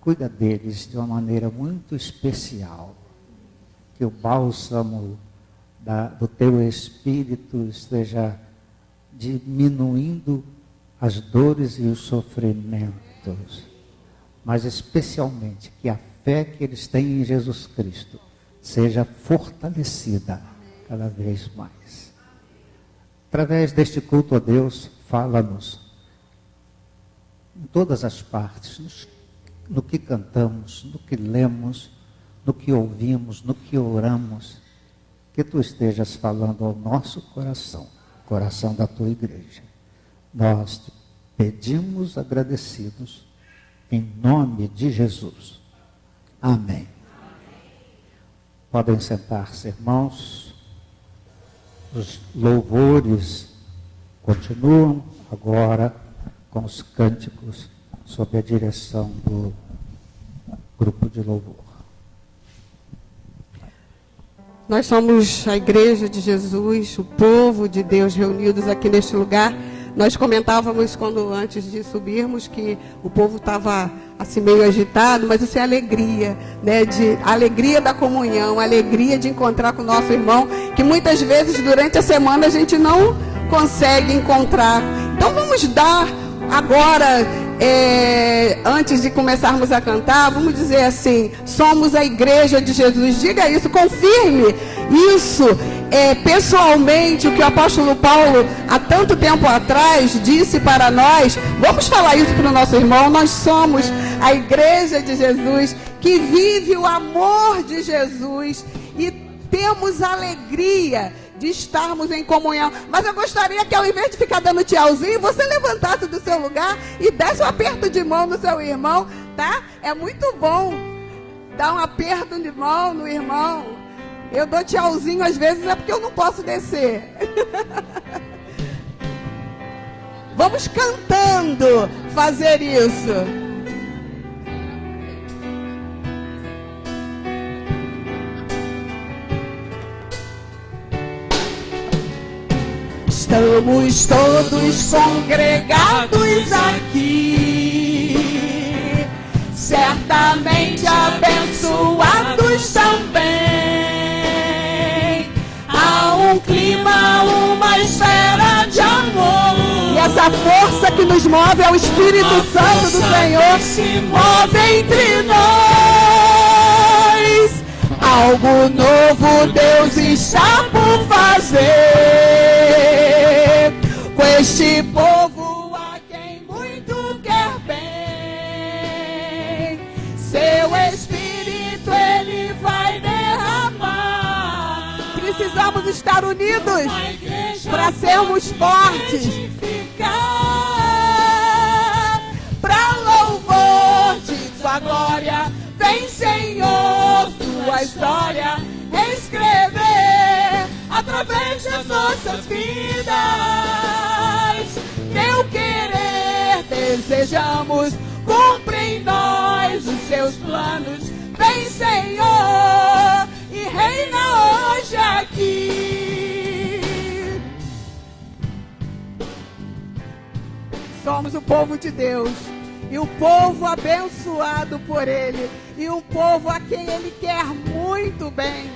cuida deles de uma maneira muito especial. Que o bálsamo do teu Espírito esteja diminuindo as dores e os sofrimentos, mas especialmente que a fé que eles têm em Jesus Cristo seja fortalecida cada vez mais. Através deste culto a Deus, fala-nos em todas as partes, no que cantamos, no que lemos, no que ouvimos, no que oramos, que tu estejas falando ao nosso coração, coração da tua igreja. Nós te pedimos agradecidos, em nome de Jesus. Amém. Podem sentar-se, irmãos. Os louvores continuam agora com os cânticos sob a direção do grupo de louvor. Nós somos a Igreja de Jesus, o povo de Deus reunidos aqui neste lugar. Nós comentávamos antes de subirmos que o povo estava assim meio agitado, mas isso é alegria, né? Alegria da comunhão, alegria de encontrar com o nosso irmão, que muitas vezes durante a semana a gente não consegue encontrar. Então vamos dar agora, antes de começarmos a cantar, vamos dizer assim: somos a Igreja de Jesus. Diga isso, confirme isso pessoalmente, o que o apóstolo Paulo há tanto tempo atrás disse para nós. Vamos falar isso para o nosso irmão. Nós somos a Igreja de Jesus, que vive o amor de Jesus e temos alegria de estarmos em comunhão. Mas eu gostaria que, ao invés de ficar dando tchauzinho, você levantasse do seu lugar e desse um aperto de mão no seu irmão, tá? É muito bom dar um aperto de mão no irmão. Eu dou tchauzinho às vezes, é porque eu não posso descer. Vamos cantando fazer isso. Estamos todos congregados aqui, certamente abençoados também. Há um clima, uma esfera de amor. E essa força que nos move é o Espírito Santo do Senhor, se move entre nós. Algo novo Deus está por fazer com este povo a quem muito quer bem. Seu Espírito Ele vai derramar. Precisamos estar unidos para sermos fortes, para louvor de tua glória. Vem, Senhor, tua história escrever através das nossas vidas. Teu querer desejamos, cumpre em nós os teus planos. Vem, Senhor, e reina hoje aqui. Somos o povo de Deus, e o povo abençoado por Ele, e um povo a quem Ele quer muito bem.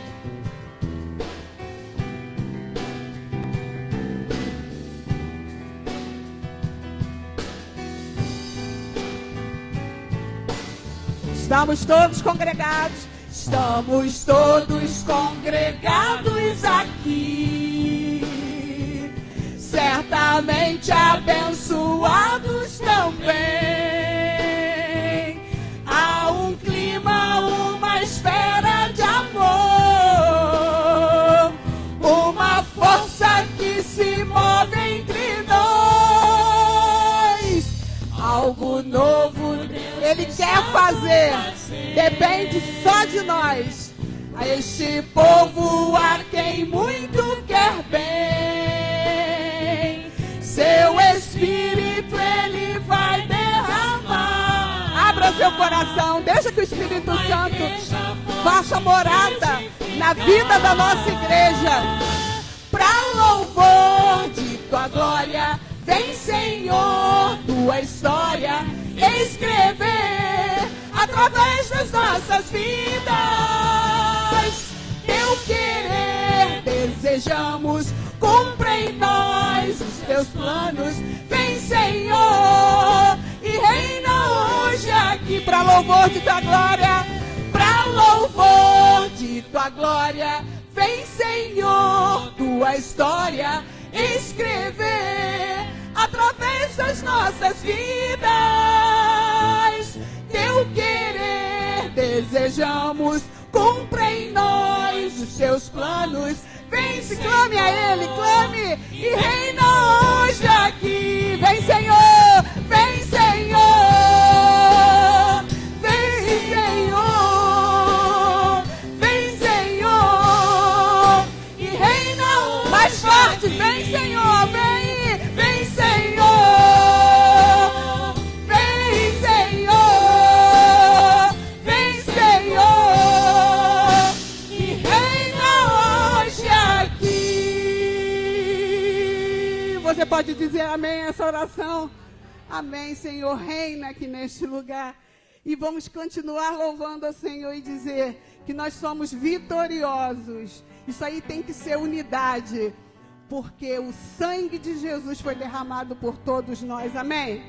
Estamos todos congregados, estamos todos congregados aqui, certamente abençoados também. Há um clima, uma esfera de amor, uma força que se move entre nós. Algo novo Ele quer fazer, depende só de nós. A este povo a quem muito quer bem, seu Espírito Ele vai derramar. Abra seu coração, deixa que o Espírito Santo faça morada na vida da nossa igreja. Para louvor de tua glória, vem, Senhor, tua história escrever através nossas vidas. Teu querer desejamos, cumpre em nós os teus planos. Vem, Senhor, e reina hoje aqui para louvor de tua glória, para louvor de tua glória. Vem, Senhor, tua história escrever através das nossas vidas. Teu querer desejamos, cumpre em nós os teus planos. Vem, se clame a Ele, clame e reina hoje aqui. Vem, Senhor, vem, Senhor, vem, Senhor, vem, Senhor, e reina mais forte. Vem, Senhor, vem, vem, Senhor, vem, Senhor, vem, Senhor, e reina hoje aqui. Você pode dizer amém a essa oração? Amém, Senhor, reina aqui neste lugar. E vamos continuar louvando ao Senhor e dizer que nós somos vitoriosos. Isso aí tem que ser unidade, porque o sangue de Jesus foi derramado por todos nós. Amém?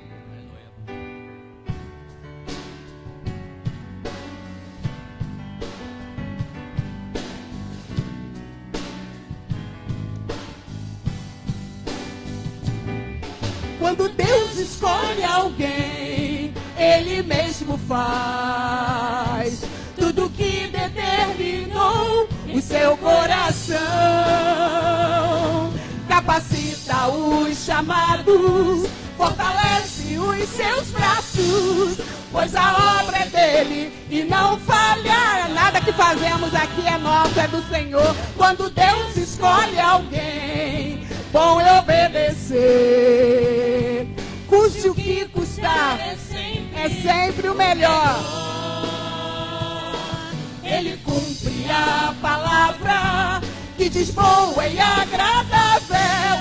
Quando Deus escolhe alguém, Ele mesmo faz tudo que determinou o seu coração. Capacita os chamados, fortalece os seus braços, pois a obra é dele e não falha. Nada que fazemos aqui é nosso, é do Senhor. Quando Deus escolhe alguém, bom é obedecer, custe o que custar, é sempre o melhor. Ele cumpre a palavra que diz boa e agradável.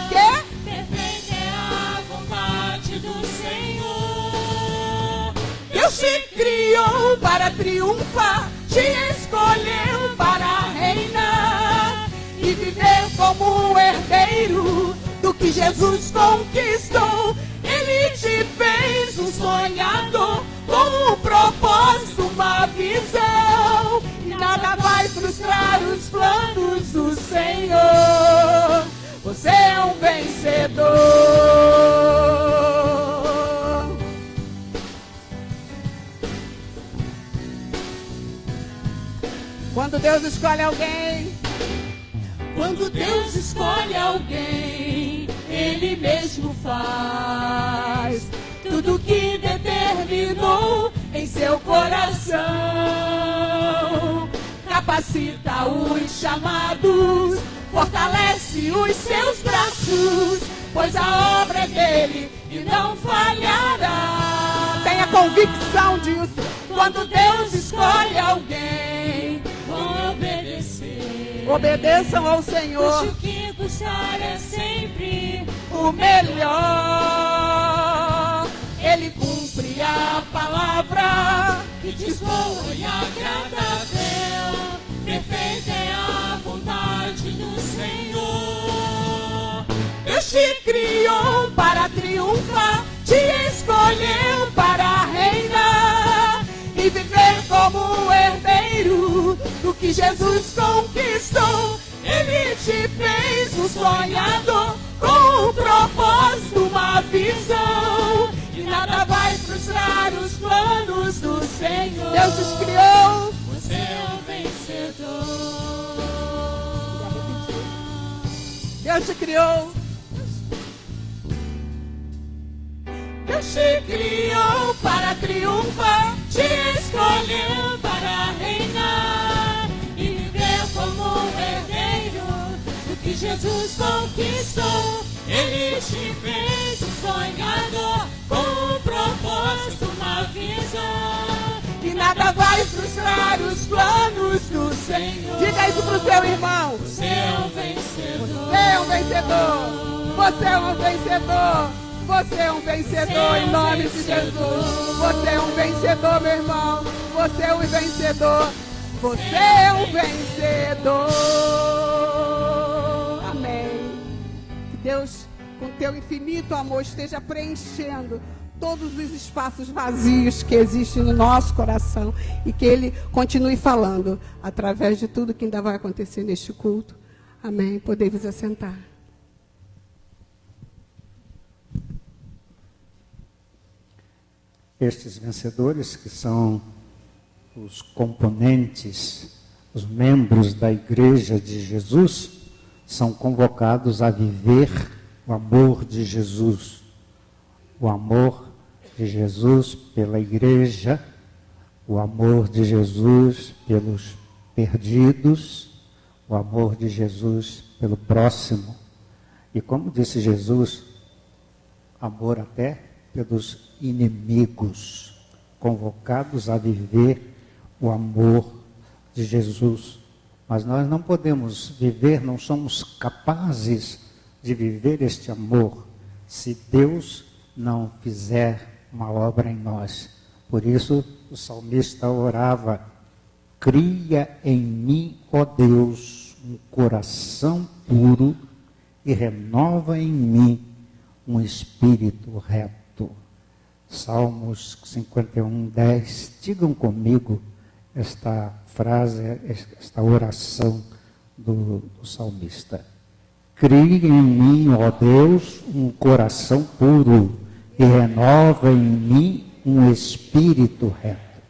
Que perfeita é a vontade do Senhor. Deus te criou para triunfar, te escolheu para reinar e viver como um herdeiro do que Jesus conquistou. Ele te fez um sonhador com um propósito, uma visão, e nada vai frustrar os planos do Senhor. Você é um vencedor. Quando Deus escolhe alguém, quando Deus escolhe alguém, Ele mesmo faz tudo que determinou em seu coração. Capacita os chamados, fortalece os seus braços, pois a obra é dele e não falhará. Tenha convicção disso. Quando Deus escolhe alguém, Vão obedecer. obedeçam ao Senhor. Custe o que custar, é sempre O melhor. Ele cumpre a palavra que diz boa e agradável. Perfeita é a vontade do Senhor. Deus te criou para triunfar, te escolheu para reinar e viver como um herdeiro do que Jesus conquistou. Ele te fez um sonhador com um propósito, uma visão, e nada vai frustrar os planos do Senhor. Deus te criou. Você é um vencedor. Deus te criou. Deus te criou para triunfar, te escolheu Para reinar e viver como um herdeiro do que Jesus conquistou. Ele te fez um sonhador com um propósito, uma visão, e nada vai frustrar os planos do Senhor. Diga isso pro seu irmão. Você é um vencedor. Você é um vencedor. Você é um vencedor. Você é um vencedor em nome de Jesus. Você é um vencedor, meu irmão. Você é um vencedor. Você é um vencedor. Amém. Que Deus, com teu infinito amor, esteja preenchendo todos os espaços vazios que existem no nosso coração e que Ele continue falando através de tudo que ainda vai acontecer neste culto. Amém. Podemos assentar. Estes vencedores, que são os componentes, os membros da Igreja de Jesus, são convocados a viver o amor de Jesus. O amor de Jesus pela Igreja, o amor de Jesus pelos perdidos, o amor de Jesus pelo próximo. E como disse Jesus, amor até pelos inimigos, convocados a viver o amor de Jesus. Mas nós não podemos viver, não somos capazes de viver este amor se Deus não fizer uma obra em nós. Por isso o salmista orava: cria em mim, ó Deus, um coração puro e renova em mim um espírito reto. Salmos 51, 10. Digam comigo esta frase, esta oração do salmista. Cria em mim, ó Deus, um coração puro e renova em mim um espírito reto.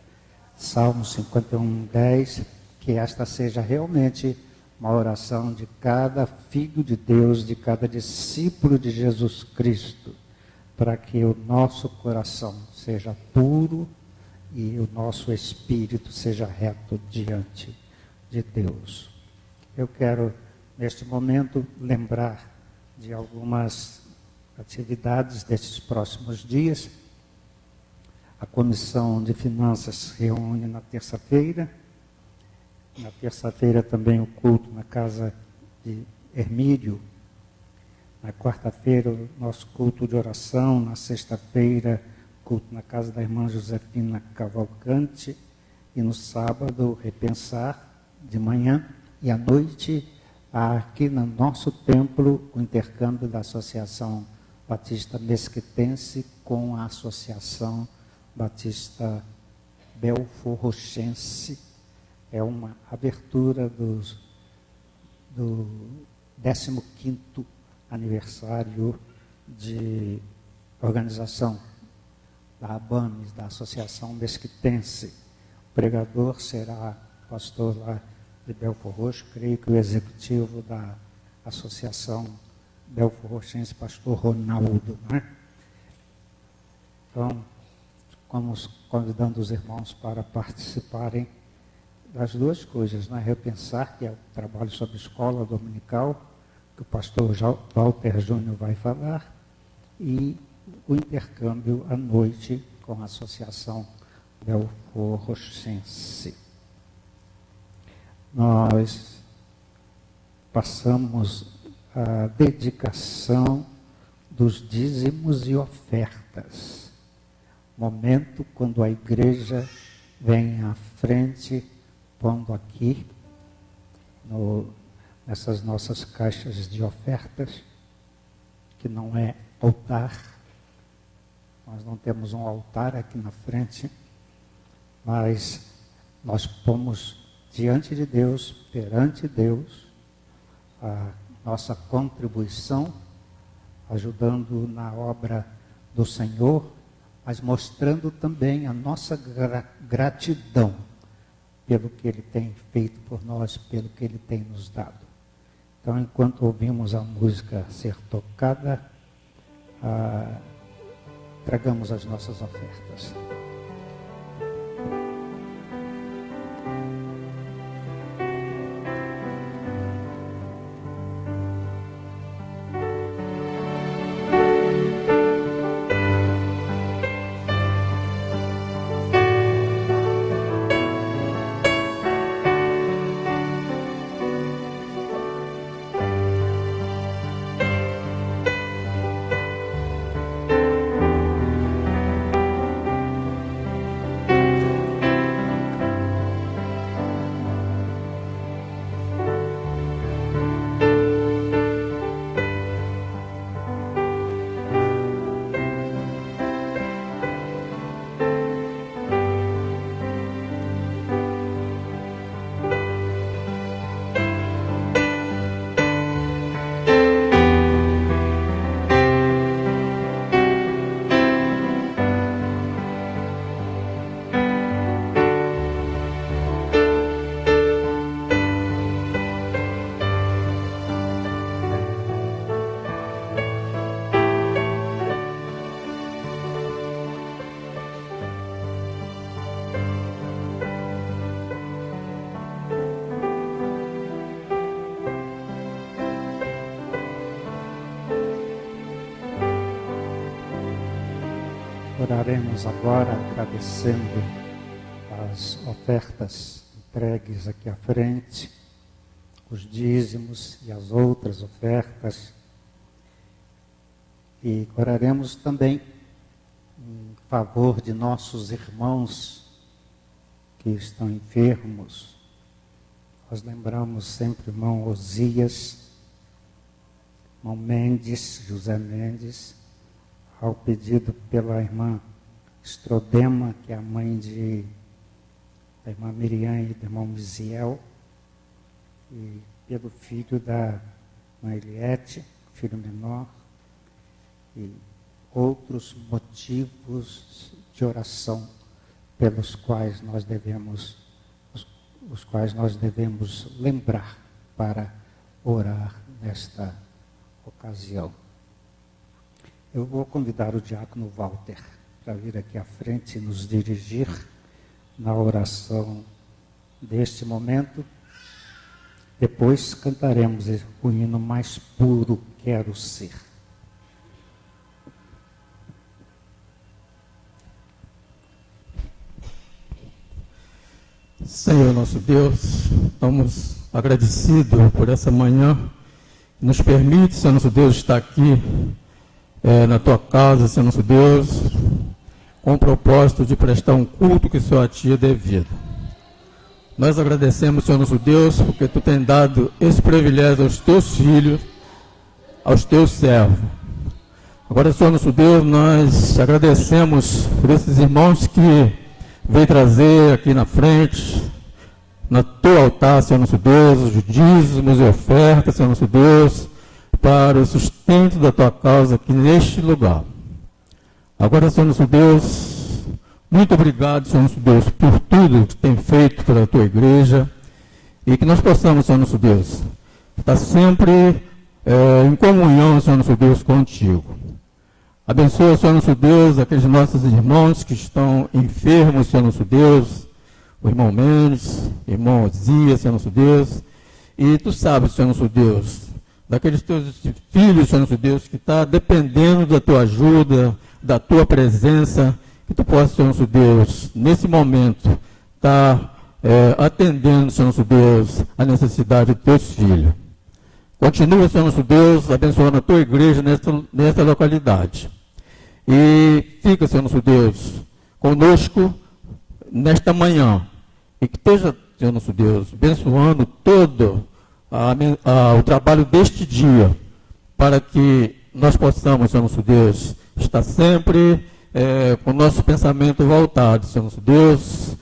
Salmo 51, 10. Que esta seja realmente uma oração de cada filho de Deus, de cada discípulo de Jesus Cristo, para que o nosso coração seja puro e o nosso espírito seja reto diante de Deus. Eu quero, neste momento, lembrar de algumas atividades desses próximos dias. A Comissão de Finanças se reúne na terça-feira. Na terça-feira também o culto na casa de Hermílio. Na quarta-feira, o nosso culto de oração. Na sexta-feira, culto na casa da irmã Josefina Cavalcante. E no sábado, repensar de manhã. E à noite, aqui no nosso templo, o intercâmbio da Associação Batista Mesquitense com a Associação Batista Belforrochense. É uma abertura do 15º aniversário de organização da ABAMES, da Associação Mesquitense. O pregador será o pastor lá de Belfor Roxo, creio que o executivo da Associação Belfor Roxense, pastor Ronaldo, né? Então, vamos convidando os irmãos para participarem das duas coisas, né? Repensar, que é o trabalho sobre escola dominical, que o pastor Walter Júnior vai falar, e o intercâmbio à noite com a Associação Belfor Roxense. Nós passamos a dedicação dos dízimos e ofertas. Momento quando a igreja vem à frente, pondo aqui, nessas nossas caixas de ofertas, que não é altar. Nós não temos um altar aqui na frente, mas nós pomos diante de Deus, perante Deus, a nossa contribuição, ajudando na obra do Senhor, mas mostrando também a nossa gratidão pelo que Ele tem feito por nós, pelo que Ele tem nos dado. Então, enquanto ouvimos a música ser tocada, tragamos as nossas ofertas. Oraremos agora agradecendo as ofertas entregues aqui à frente, os dízimos e as outras ofertas. E oraremos também em favor de nossos irmãos que estão enfermos. Nós lembramos sempre o irmão Osias, irmão Mendes, José Mendes, ao pedido pela irmã Estrodema, que é a mãe da irmã Miriam e do irmão Misiel, e pelo filho da irmã Eliette, filho menor, e outros motivos de oração pelos quais nós devemos, os quais nós devemos lembrar para orar nesta ocasião. Eu vou convidar o diácono Walter para vir aqui à frente e nos dirigir na oração deste momento. Depois cantaremos o hino mais puro, Quero Ser. Senhor nosso Deus, estamos agradecidos por essa manhã que nos permite, Senhor nosso Deus, estar aqui na tua casa, Senhor nosso Deus, com o propósito de prestar um culto que só a ti é devido. Nós agradecemos, Senhor nosso Deus, porque tu tens dado esse privilégio aos teus filhos, aos teus servos. Agora, Senhor nosso Deus, nós agradecemos por esses irmãos que veio trazer aqui na frente, no teu altar, Senhor nosso Deus, os dízimos e ofertas, Senhor nosso Deus, para o sustento da tua causa aqui neste lugar. Agora, Senhor nosso Deus, muito obrigado, Senhor nosso Deus, por tudo que tem feito pela tua igreja, e que nós possamos, Senhor nosso Deus, estar sempre em comunhão, Senhor nosso Deus, contigo. Abençoa, Senhor nosso Deus, aqueles nossos irmãos que estão enfermos, Senhor nosso Deus, o irmão Mendes, o irmão Osias, Senhor nosso Deus, e tu sabes, Senhor nosso Deus, daqueles teus filhos, Senhor nosso Deus, que está dependendo da tua ajuda, da tua presença, que tu possa, Senhor nosso Deus, nesse momento, estar atendendo, Senhor nosso Deus, a necessidade dos teus filhos. Continua, Senhor nosso Deus, abençoando a tua igreja nesta localidade. E fica, Senhor nosso Deus, conosco nesta manhã. E que esteja, Senhor nosso Deus, abençoando todo o trabalho deste dia, para que nós possamos, Senhor nosso Deus, estar sempre com o nosso pensamento voltado, Senhor nosso Deus,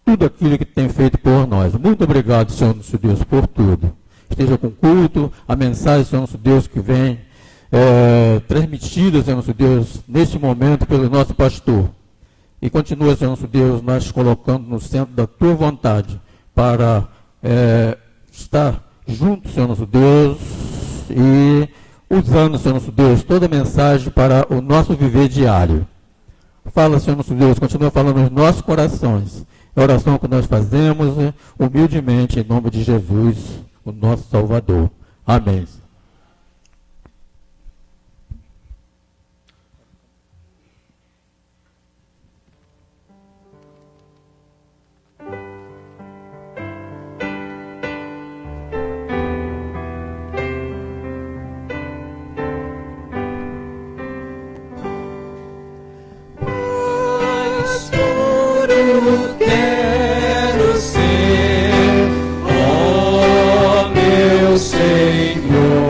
tudo aquilo que tem feito por nós. Muito obrigado, Senhor nosso Deus, por tudo. Esteja com o culto, a mensagem, Senhor nosso Deus, que vem transmitida, Senhor nosso Deus, neste momento pelo nosso pastor. E continua, Senhor nosso Deus, nós colocando no centro da tua vontade, para estar junto, Senhor nosso Deus, e usando, Senhor nosso Deus, toda a mensagem para o nosso viver diário. Fala, Senhor nosso Deus, continua falando nos nossos corações. É a oração que nós fazemos humildemente, em nome de Jesus, o nosso Salvador. Amém. Quero ser, ó meu Senhor.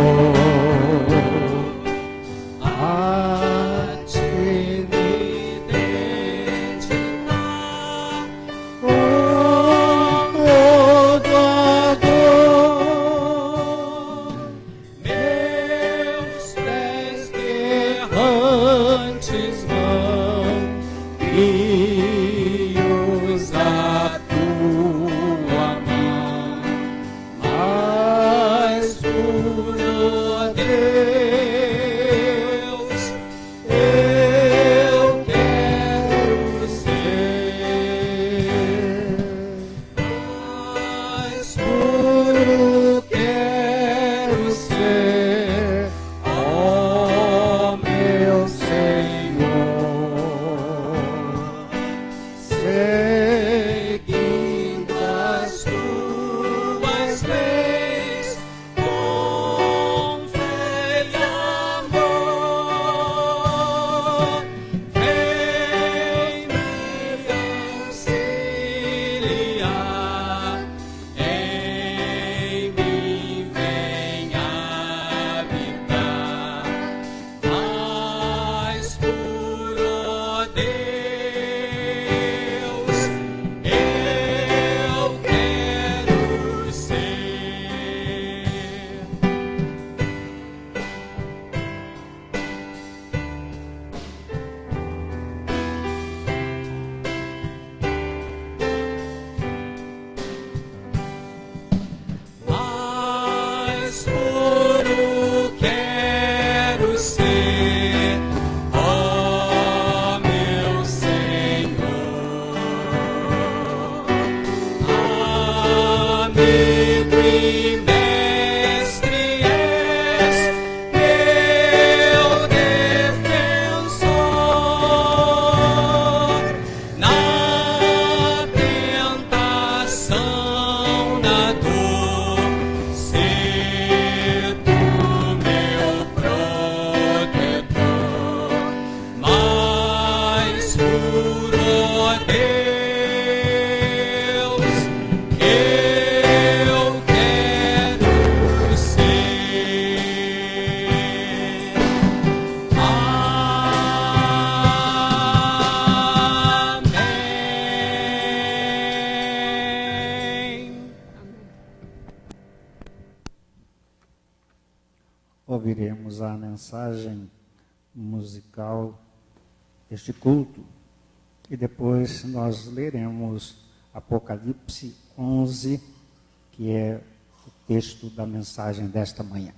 ouviremos a mensagem musical deste culto e depois nós leremos Apocalipse 11, que é o texto da mensagem desta manhã.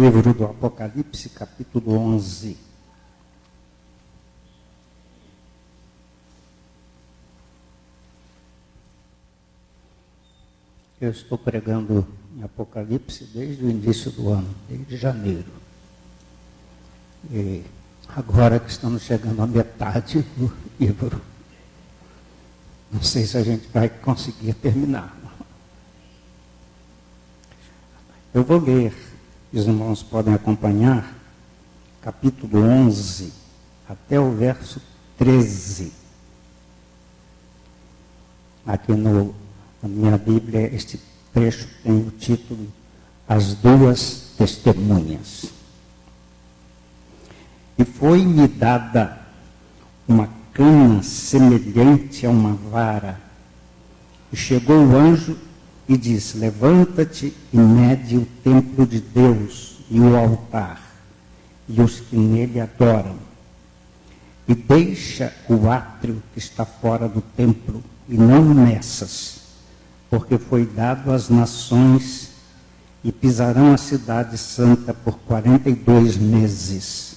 Livro do Apocalipse, capítulo 11. Eu estou pregando em Apocalipse desde o início do ano, desde janeiro. E agora que estamos chegando à metade do livro, Não sei se a gente vai conseguir terminar. Eu vou ler, os irmãos podem acompanhar, capítulo 11, até o verso 13. Aqui na minha Bíblia, este trecho tem o título As Duas Testemunhas. E foi-me dada uma cana semelhante a uma vara. E chegou o anjo e disse: levanta-te e mede o templo de Deus e o altar, e os que nele adoram. E deixa o átrio que está fora do templo, e não meças, porque foi dado às nações, e pisarão a cidade santa por 42 meses.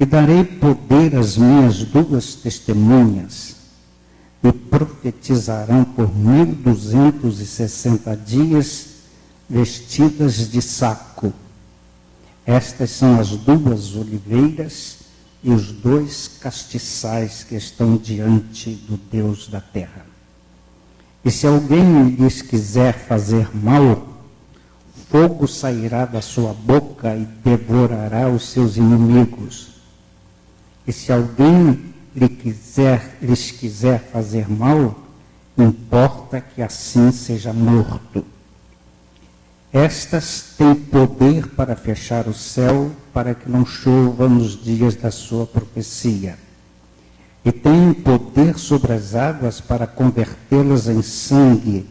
E darei poder às minhas duas testemunhas, e profetizarão por 1260 dias, vestidas de saco. Estas são as duas oliveiras e os dois castiçais que estão diante do Deus da terra. E se alguém lhes quiser fazer mal, fogo sairá da sua boca e devorará os seus inimigos. E se alguém lhes quiser fazer mal, importa que assim seja morto. Estas têm poder para fechar o céu, para que não chova nos dias da sua profecia. E têm poder sobre as águas para convertê-las em sangue,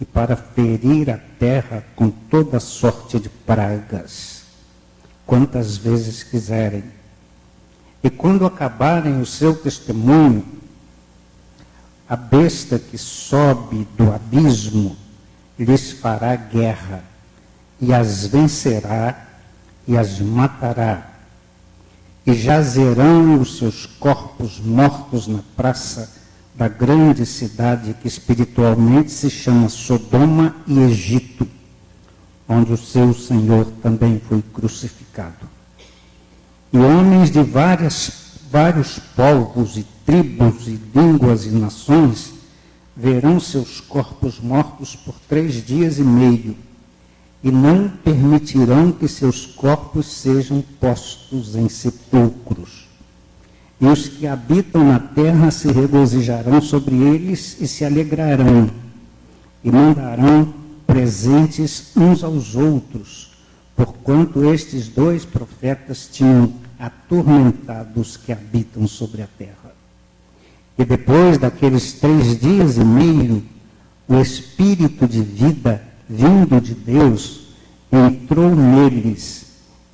e para ferir a terra com toda sorte de pragas, quantas vezes quiserem. E quando acabarem o seu testemunho, a besta que sobe do abismo lhes fará guerra, e as vencerá, e as matará. E jazerão os seus corpos mortos na praça da grande cidade que espiritualmente se chama Sodoma e Egito, onde o seu Senhor também foi crucificado. E homens de vários povos e tribos e línguas e nações verão seus corpos mortos por 3 dias e meio, e não permitirão que seus corpos sejam postos em sepulcros. E os que habitam na terra se regozijarão sobre eles e se alegrarão, e mandarão presentes uns aos outros, porquanto estes 2 profetas tinham atormentado os que habitam sobre a terra. E depois daqueles 3 dias e meio, o Espírito de vida, vindo de Deus, entrou neles,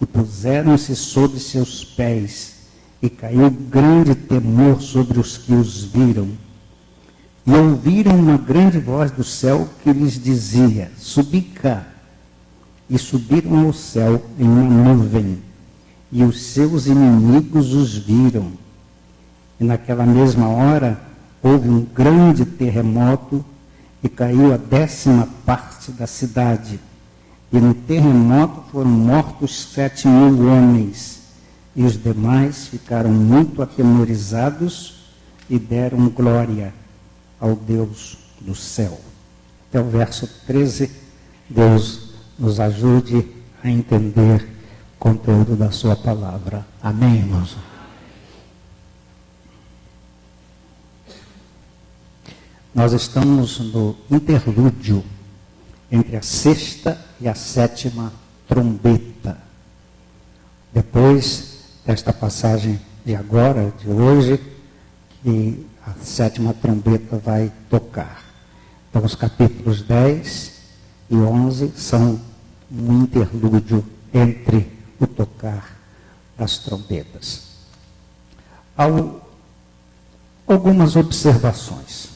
e puseram-se sob seus pés, e caiu grande temor sobre os que os viram. E ouviram uma grande voz do céu que lhes dizia: subi cá. E subiram ao céu em uma nuvem, e os seus inimigos os viram. E naquela mesma hora houve um grande terremoto, e caiu a 10ª parte da cidade. E no terremoto foram mortos 7.000 homens, e os demais ficaram muito atemorizados e deram glória ao Deus do céu. Até o verso 13, Deus nos ajude a entender o conteúdo da sua palavra. Amém, irmãos? Nós estamos no interlúdio entre a 6ª e a 7ª trombeta. Depois desta passagem de agora, de hoje, que a 7ª trombeta vai tocar. Então, os capítulos 10 e 11 são um interlúdio entre o tocar das trombetas. Algumas observações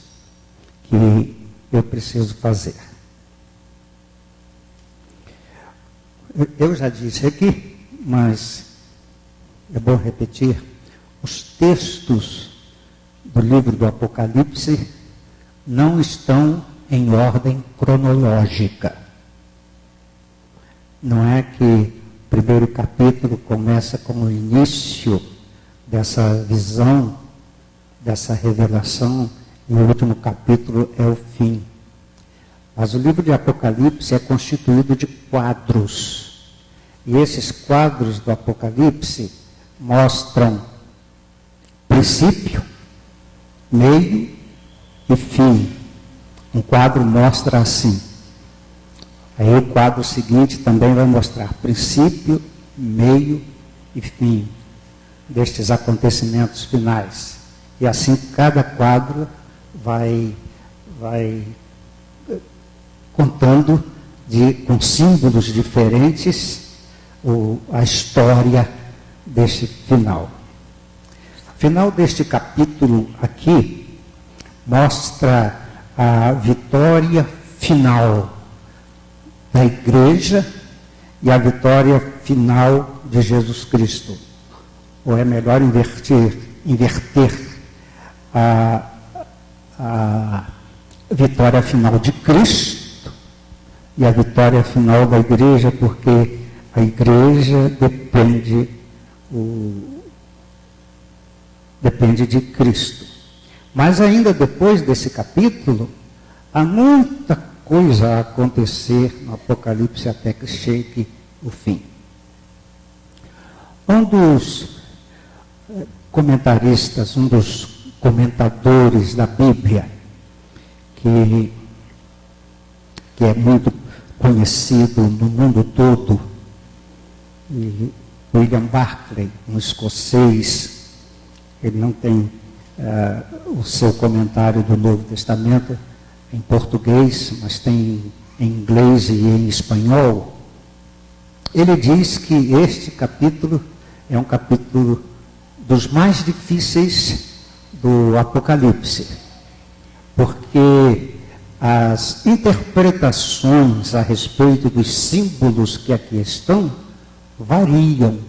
que eu preciso fazer. Eu já disse aqui, mas é bom repetir, os textos do livro do Apocalipse não estão em ordem cronológica. Não é que o primeiro capítulo começa com o início dessa visão, dessa revelação, E o último capítulo é o fim. Mas o livro de Apocalipse é constituído de quadros. E esses quadros do Apocalipse mostram princípio, meio e fim. Um quadro mostra assim. Aí o quadro seguinte também vai mostrar princípio, meio e fim destes acontecimentos finais. E assim cada quadro vai contando com símbolos diferentes a história deste final. O final deste capítulo aqui mostra a vitória final da igreja e a vitória final de Jesus Cristo. Ou é melhor inverter a vitória final de Cristo e a vitória final da igreja, porque a igreja depende de Cristo. Mas ainda depois desse capítulo, há muita coisa a acontecer no Apocalipse até que chegue o fim. Um dos comentaristas, um dos comentadores da Bíblia, que é muito conhecido no mundo todo, William Barclay, um escocês, ele não tem o seu comentário do Novo Testamento em português, mas tem em inglês e em espanhol. Ele diz que este capítulo é um capítulo dos mais difíceis do Apocalipse, porque as interpretações a respeito dos símbolos que aqui estão variam.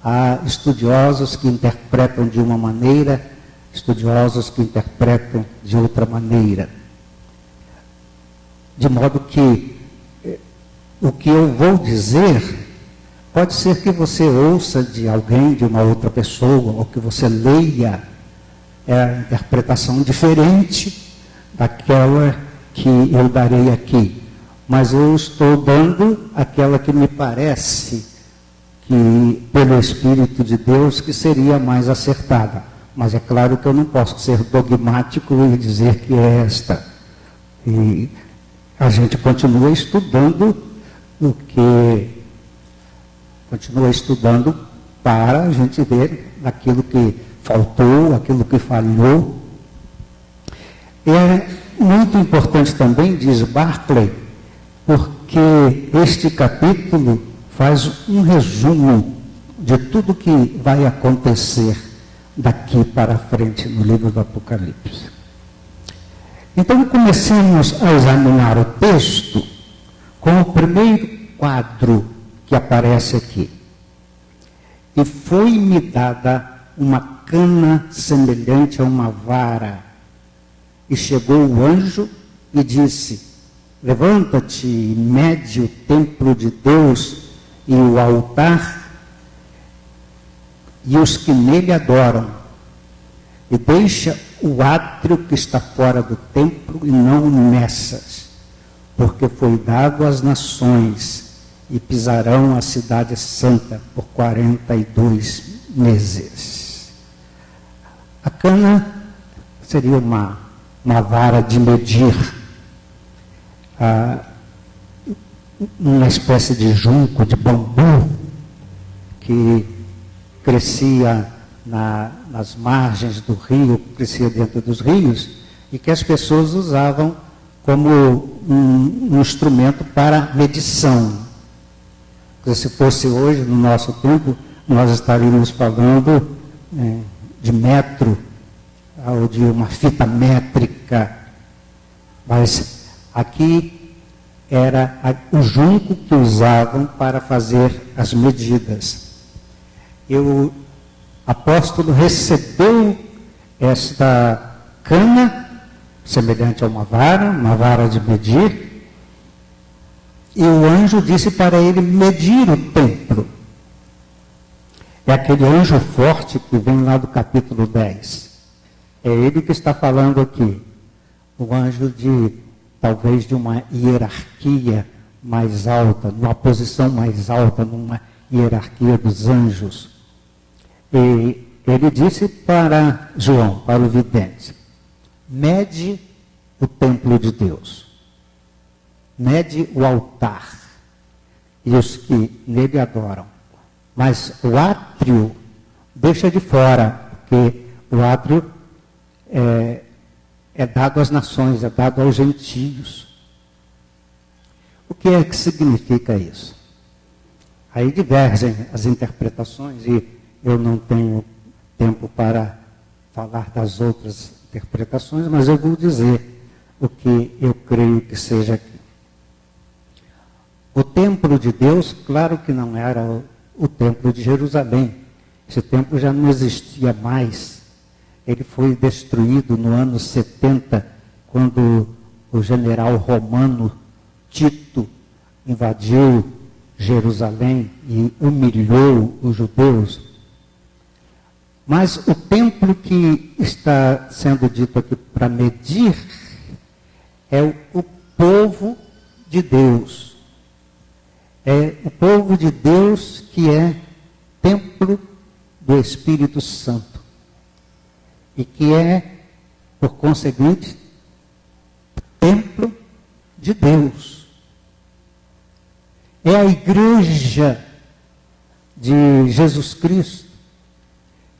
Há estudiosos que interpretam de uma maneira, estudiosos que interpretam de outra maneira. De modo que o que eu vou dizer pode ser que você ouça de alguém, de uma outra pessoa, ou que você leia a interpretação diferente daquela que eu darei aqui. Mas eu estou dando aquela que me parece que, pelo Espírito de Deus, que seria mais acertada. Mas é claro que eu não posso ser dogmático e dizer que é esta. E a gente continua estudando para a gente ver aquilo que faltou, aquilo que falhou. É muito importante também, diz Barclay, porque este capítulo faz um resumo de tudo que vai acontecer daqui para frente no livro do Apocalipse. Então, comecemos a examinar o texto com o primeiro quadro que aparece aqui. E foi-me dada uma cana semelhante a uma vara, e chegou o anjo e disse: levanta-te e mede o templo de Deus e o altar e os que nele adoram, e deixa o átrio que está fora do templo e não o meças, porque foi dado às nações e pisarão a cidade santa por 42 meses. A cana seria uma vara de medir, uma espécie de junco, de bambu, que crescia nas margens do rio, crescia dentro dos rios, e que as pessoas usavam como um instrumento para medição. Porque se fosse hoje, no nosso tempo, nós estaríamos falando de metro, ou de uma fita métrica, mas aqui era o junco que usavam para fazer as medidas. E o apóstolo recebeu esta cana, semelhante a uma vara de medir, e o anjo disse para ele medir o templo. É aquele anjo forte que vem lá do capítulo 10. É ele que está falando aqui. O anjo talvez de uma hierarquia mais alta, numa posição mais alta, numa hierarquia dos anjos. E ele disse para João, para o vidente: mede o templo de Deus, mede o altar e os que nele adoram, mas o átrio deixa de fora, porque o átrio é dado às nações, é dado aos gentios. O que é que significa isso? Aí divergem as interpretações e eu não tenho tempo para falar das outras interpretações, mas eu vou dizer o que eu creio que seja aqui. O templo de Deus, claro que não era o templo de Jerusalém. Esse templo já não existia mais. Ele foi destruído no ano 70, quando o general romano Tito invadiu Jerusalém e humilhou os judeus. Mas o templo que está sendo dito aqui para medir é o povo de Deus. É o povo de Deus que é templo do Espírito Santo. E que é, por conseguinte, templo de Deus. É a igreja de Jesus Cristo,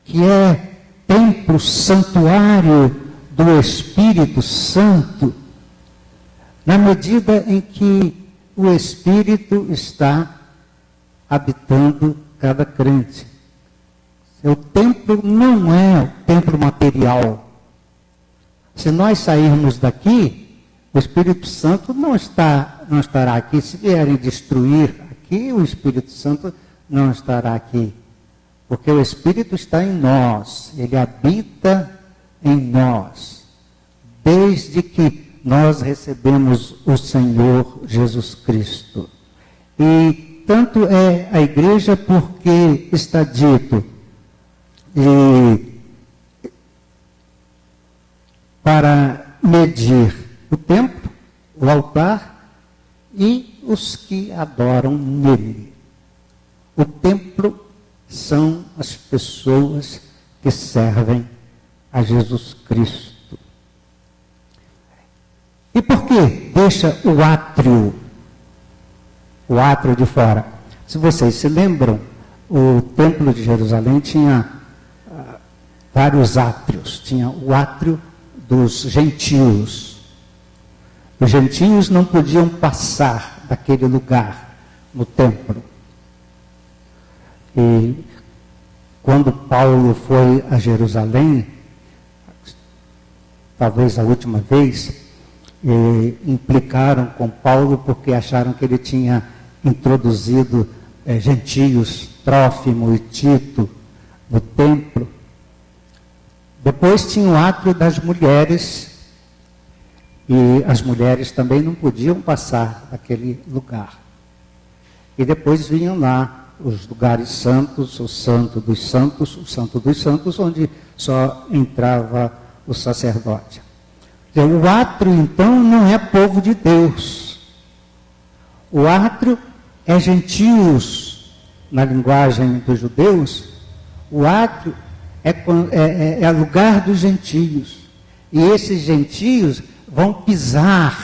que é templo, santuário do Espírito Santo, na medida em que o Espírito está habitando cada crente. O templo não é o templo material. Se nós sairmos daqui, o Espírito Santo não estará aqui. Se vierem destruir aqui, o Espírito Santo não estará aqui. Porque o Espírito está em nós, ele habita em nós, desde que nós recebemos o Senhor Jesus Cristo. E tanto é a igreja porque está dito, para medir o templo, o altar e os que adoram nele. O templo são as pessoas que servem a Jesus Cristo. E por que deixa o átrio de fora? Se vocês se lembram, o templo de Jerusalém tinha vários átrios. Tinha o átrio dos gentios. Os gentios não podiam passar daquele lugar no templo. E quando Paulo foi a Jerusalém, talvez a última vez, implicaram com Paulo porque acharam que ele tinha introduzido gentios, Trófimo e Tito, no templo. Depois tinha o átrio das mulheres, e as mulheres também não podiam passar daquele lugar. E depois vinham lá os lugares santos, o santo dos santos, onde só entrava o sacerdote. O átrio, então, não é povo de Deus. O átrio é gentios, na linguagem dos judeus. O átrio é lugar dos gentios. E esses gentios vão pisar.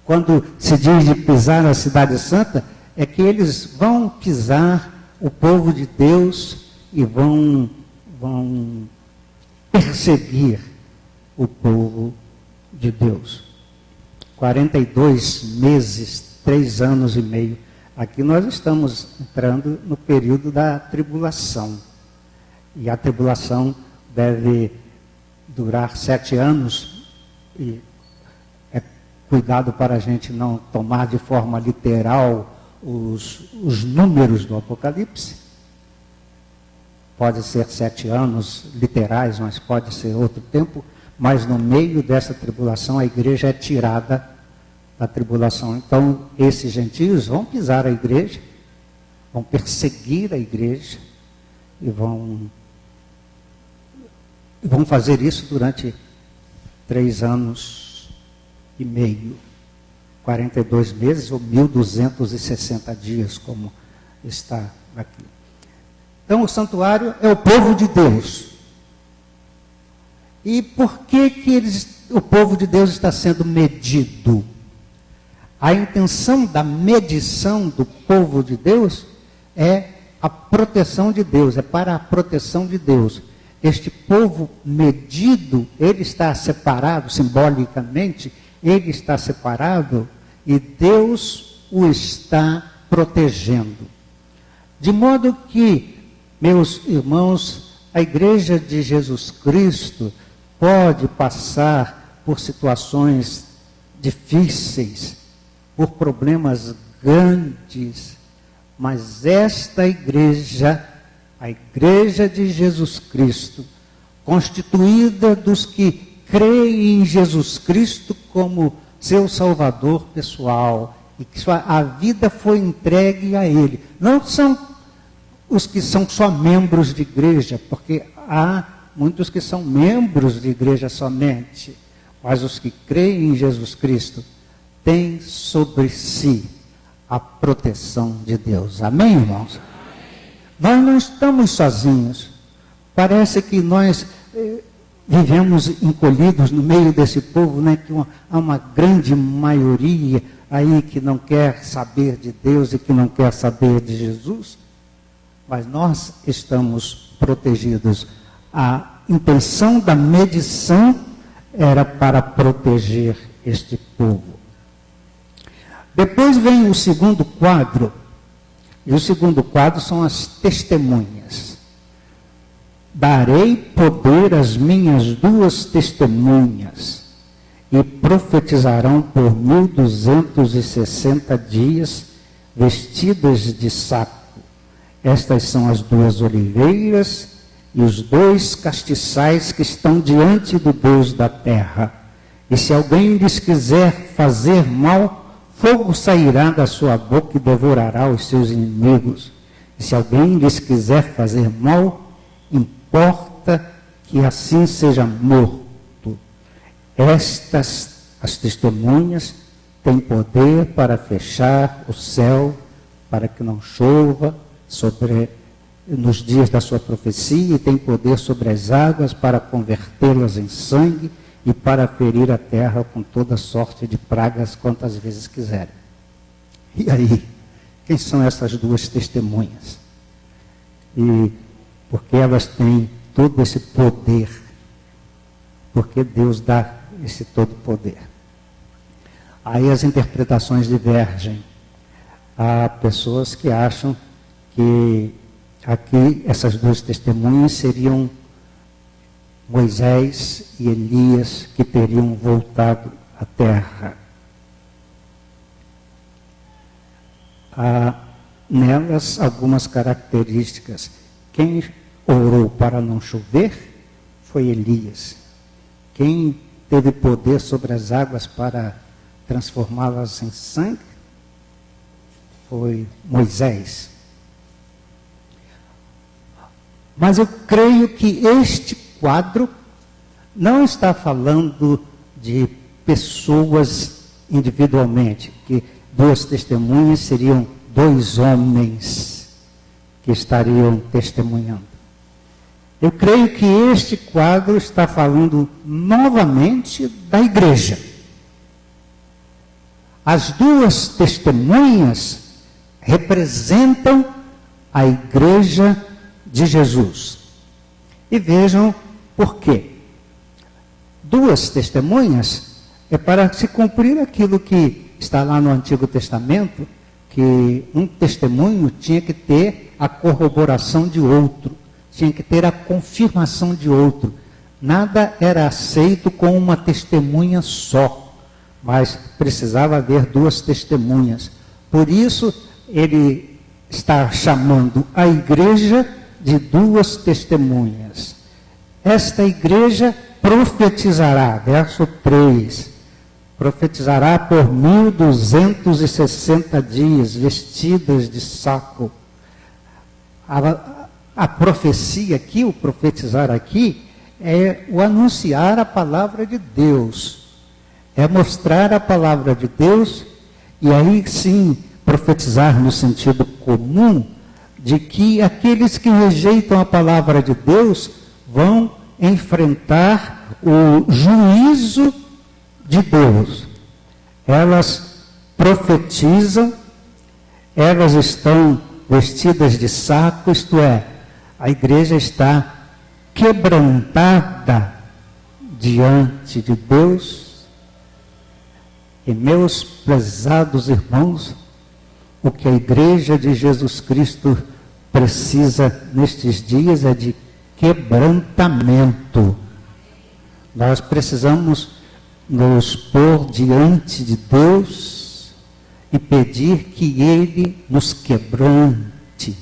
Quando se diz de pisar na cidade santa, é que eles vão pisar o povo de Deus e vão perseguir o povo de Deus. 42 meses, 3 anos e meio. Aqui nós estamos entrando no período da tribulação. E a tribulação deve durar 7 anos. E é cuidado para a gente não tomar de forma literal os números do Apocalipse. Pode ser 7 anos literais, mas pode ser outro tempo. Mas no meio dessa tribulação, a igreja é tirada da tribulação. Então, esses gentios vão pisar a igreja, vão perseguir a igreja e vão E vão fazer isso durante 3 anos e meio, 42 meses ou 1.260 dias, como está aqui. Então, o santuário é o povo de Deus. E por que o povo de Deus está sendo medido? A intenção da medição do povo de Deus é a proteção de Deus, é para a proteção de Deus. Este povo medido, ele está separado, simbolicamente, ele está separado e Deus o está protegendo. De modo que, meus irmãos, a Igreja de Jesus Cristo pode passar por situações difíceis, por problemas grandes, mas esta igreja, a Igreja de Jesus Cristo, constituída dos que creem em Jesus Cristo como seu Salvador pessoal, e que a vida foi entregue a Ele. Não são os que são só membros de igreja, porque há muitos que são membros de igreja somente, mas os que creem em Jesus Cristo têm sobre si a proteção de Deus. Amém, irmãos? Nós não estamos sozinhos. Parece que nós vivemos encolhidos no meio desse povo, né? Que há uma grande maioria aí que não quer saber de Deus e que não quer saber de Jesus. Mas nós estamos protegidos. A intenção da medição era para proteger este povo. Depois vem o segundo quadro, e o segundo quadro são as testemunhas. Darei poder às minhas 2 testemunhas, e profetizarão por 1.260 dias, vestidas de saco. Estas são as 2 oliveiras e os 2 castiçais que estão diante do Deus da terra. E se alguém lhes quiser fazer mal, fogo sairá da sua boca e devorará os seus inimigos. E se alguém lhes quiser fazer mal, importa que assim seja morto. Estas, as testemunhas, têm poder para fechar o céu, para que não chova nos dias da sua profecia, e têm poder sobre as águas para convertê-las em sangue, e para ferir a terra com toda sorte de pragas quantas vezes quiserem. E aí, quem são essas 2 testemunhas? E porque elas têm todo esse poder? Porque Deus dá esse todo poder. Aí as interpretações divergem. Há pessoas que acham que aqui essas 2 testemunhas seriam Moisés e Elias, que teriam voltado à terra. Há nelas algumas características. Quem orou para não chover foi Elias. Quem teve poder sobre as águas para transformá-las em sangue foi Moisés. Mas eu creio que este quadro não está falando de pessoas individualmente, que 2 testemunhas seriam 2 homens que estariam testemunhando. Eu creio que este quadro está falando novamente da igreja. As 2 testemunhas representam a igreja de Jesus. E vejam por quê. 2 testemunhas é para se cumprir aquilo que está lá no Antigo Testamento, que um testemunho tinha que ter a corroboração de outro, tinha que ter a confirmação de outro. Nada era aceito com uma testemunha só, mas precisava haver 2 testemunhas. Por isso, ele está chamando a igreja de 2 testemunhas. Esta igreja profetizará, verso 3, profetizará por 1.260 dias, vestidas de saco. A profecia aqui, o profetizar aqui, é o anunciar a palavra de Deus, é mostrar a palavra de Deus, e aí sim profetizar no sentido comum, de que aqueles que rejeitam a palavra de Deus vão enfrentar o juízo de Deus. Elas profetizam, elas estão vestidas de saco, isto é, a igreja está quebrantada diante de Deus. E meus prezados irmãos, o que a igreja de Jesus Cristo precisa nestes dias é de quebrantamento. Nós precisamos nos pôr diante de Deus e pedir que Ele nos quebrante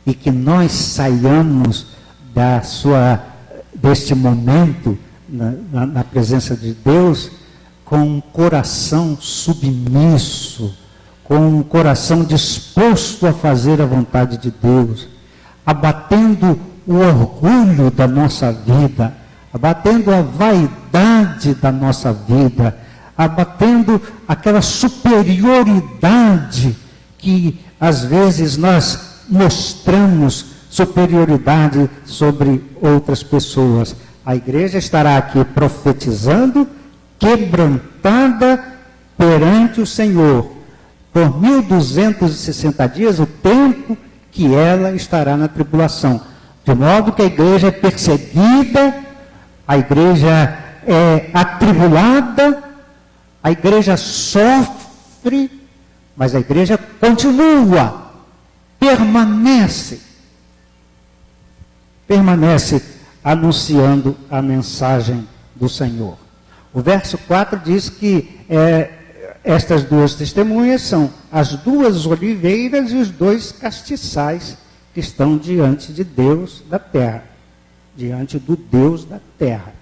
e que nós saiamos deste momento na presença de Deus com um coração submisso, com um coração disposto a fazer a vontade de Deus, abatendo o orgulho da nossa vida, abatendo a vaidade da nossa vida, abatendo aquela superioridade que às vezes nós mostramos, superioridade sobre outras pessoas. A igreja estará aqui profetizando, quebrantada perante o Senhor, por 1260 dias, o tempo que ela estará na tribulação. De modo que a igreja é perseguida, a igreja é atribulada, a igreja sofre, mas a igreja continua, permanece anunciando a mensagem do Senhor. O verso 4 diz que estas duas testemunhas são as duas oliveiras e os dois castiçais que estão diante de Deus da terra, diante do Deus da terra.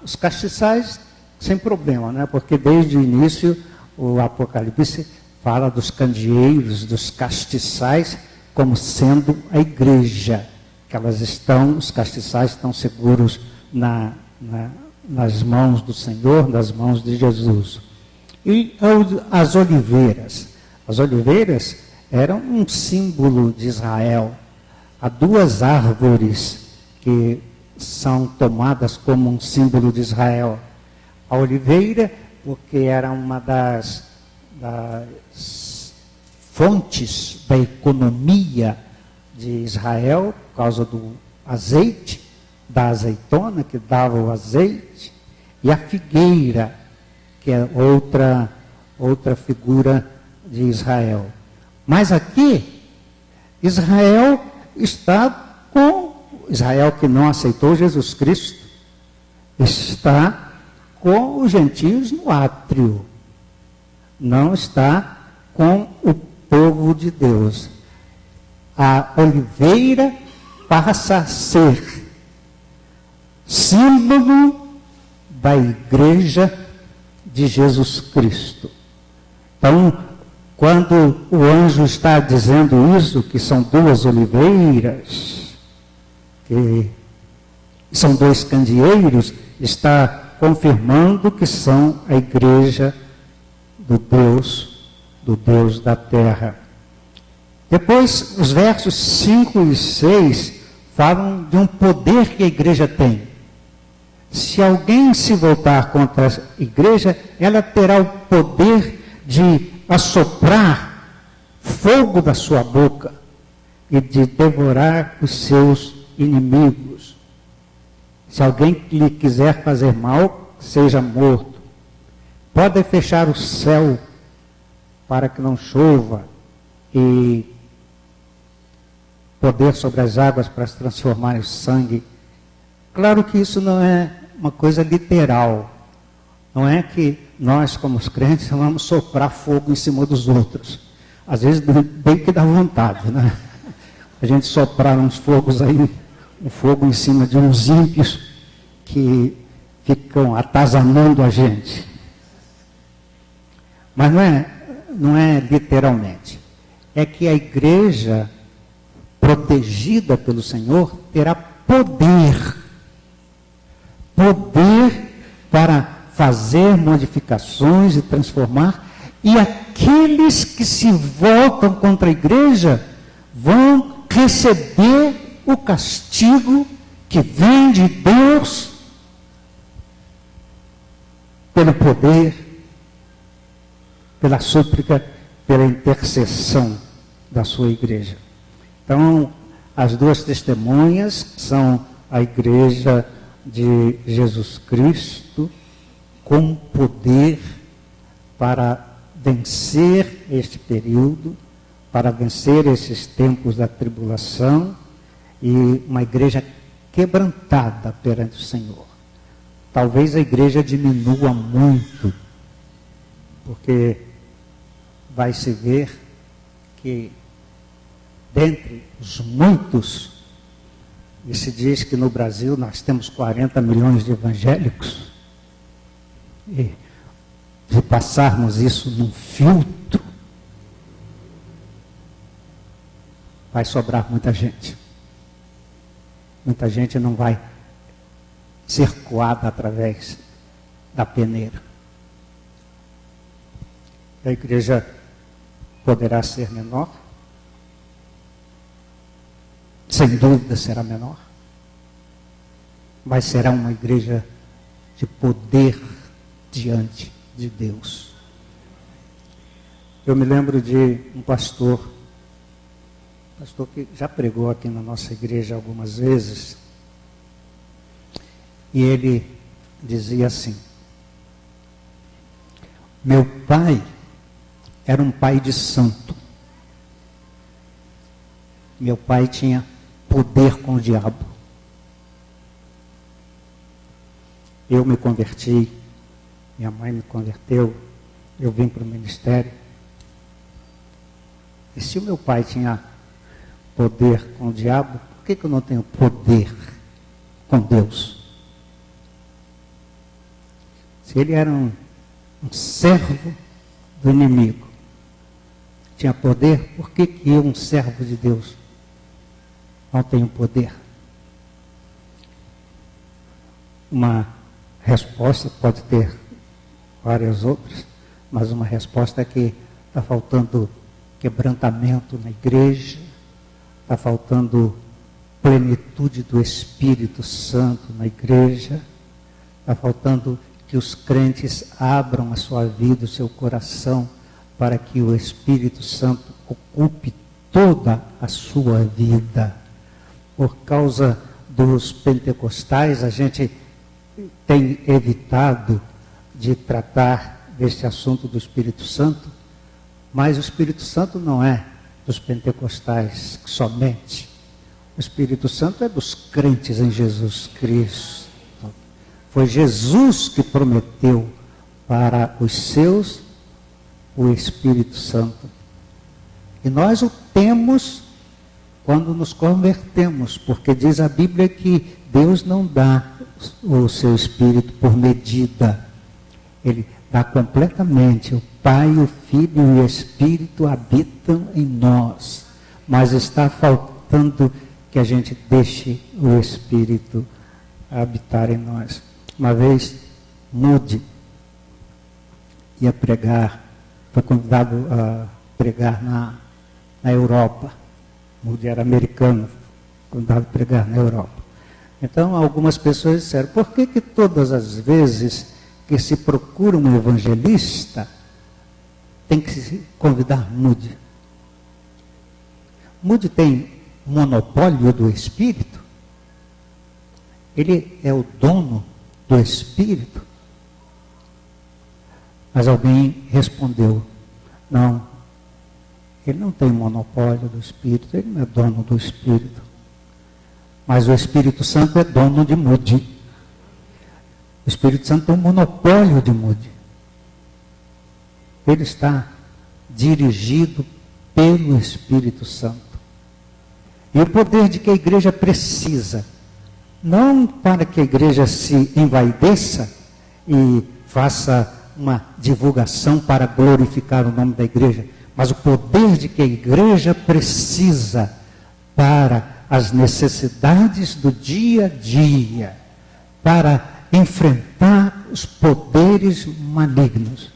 Os castiçais, sem problema, né? Porque desde o início o Apocalipse fala dos candeeiros, dos castiçais, como sendo a igreja, que os castiçais estão seguros nas mãos do Senhor, nas mãos de Jesus. E as oliveiras eram um símbolo de Israel. Há duas árvores que são tomadas como um símbolo de Israel. A oliveira, porque era uma das fontes da economia de Israel, por causa do azeite, da azeitona que dava o azeite, e a figueira, que é outra figura de Israel. Mas aqui, Israel que não aceitou Jesus Cristo, está com os gentios no átrio, não está com o povo de Deus. A oliveira passa a ser símbolo da igreja de Jesus Cristo. Então, quando o anjo está dizendo isso, que são duas oliveiras, que são dois candeeiros, está confirmando que são a igreja do Deus da terra. Depois, os versos 5 e 6 falam de um poder que a igreja tem. Se alguém se voltar contra a igreja, ela terá o poder de assoprar fogo da sua boca e de devorar os seus inimigos. Se alguém lhe quiser fazer mal, seja morto. Pode fechar o céu para que não chova e poder sobre as águas para se transformar em sangue. Claro que isso não é uma coisa literal. Não é que nós, como os crentes, vamos soprar fogo em cima dos outros. Às vezes, bem que dá vontade, né? A gente soprar uns fogos aí, um fogo em cima de uns ímpios que ficam atazanando a gente. Mas não é literalmente. É que a igreja, protegida pelo Senhor, terá poder poder para fazer modificações e transformar, e aqueles que se voltam contra a igreja vão receber o castigo que vem de Deus pelo poder, pela súplica, pela intercessão da sua igreja. Então, as duas testemunhas são a igreja de Jesus Cristo com poder para vencer este período, para vencer esses tempos da tribulação, e uma igreja quebrantada perante o Senhor. Talvez a igreja diminua muito, porque vai se ver que dentre os muitos, e se diz que no Brasil nós temos 40 milhões de evangélicos, e se passarmos isso num filtro, vai sobrar muita gente. Muita gente não vai ser coada através da peneira. A igreja poderá ser menor, sem dúvida será menor, mas será uma igreja de poder diante de Deus. Eu me lembro de um pastor que já pregou aqui na nossa igreja algumas vezes, e ele dizia assim: meu pai era um pai de santo. Meu pai tinha poder com o diabo. Eu me converti, minha mãe me converteu, eu vim para o ministério. E se o meu pai tinha poder com o diabo, por que eu não tenho poder com Deus? Se ele era um servo do inimigo, tinha poder, por que eu, um servo de Deus, não tenho poder? Uma resposta pode ter várias outras, mas uma resposta é que está faltando quebrantamento na igreja, está faltando plenitude do Espírito Santo na igreja, está faltando que os crentes abram a sua vida, o seu coração, para que o Espírito Santo ocupe toda a sua vida. Por causa dos pentecostais, a gente tem evitado de tratar deste assunto do Espírito Santo, mas o Espírito Santo não é dos pentecostais somente. O Espírito Santo é dos crentes em Jesus Cristo. Foi Jesus que prometeu para os seus o Espírito Santo. E nós o temos quando nos convertemos, porque diz a Bíblia que Deus não dá o seu Espírito por medida. Ele dá completamente. O Pai, o Filho e o Espírito habitam em nós. Mas está faltando que a gente deixe o Espírito habitar em nós. Uma vez, Moody ia pregar, foi convidado a pregar na Europa. Moody era americano, convidado a pregar na Europa. Então, algumas pessoas disseram: por que todas as vezes que se procura um evangelista, tem que se convidar Moody? Moody tem monopólio do Espírito? Ele é o dono do Espírito? Mas alguém respondeu: não, ele não tem monopólio do Espírito, ele não é dono do Espírito. Mas o Espírito Santo é dono de Moody. O Espírito Santo tem um monopólio de Moody. Ele está dirigido pelo Espírito Santo. E o poder de que a igreja precisa, não para que a igreja se envaideça e faça uma divulgação para glorificar o nome da igreja, mas o poder de que a igreja precisa para as necessidades do dia a dia, para enfrentar os poderes malignos,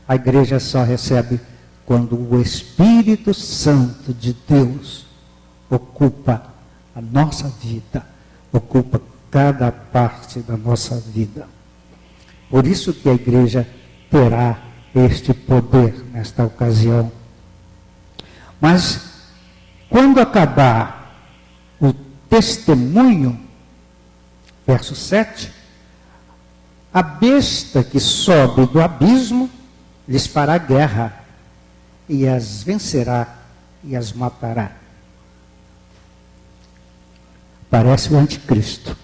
a igreja só recebe quando o Espírito Santo de Deus ocupa a nossa vida, ocupa cada parte da nossa vida. Por isso que a igreja terá este poder nesta ocasião. Mas, quando acabar o testemunho, verso 7, a besta que sobe do abismo lhes fará guerra, e as vencerá e as matará. Parece o anticristo.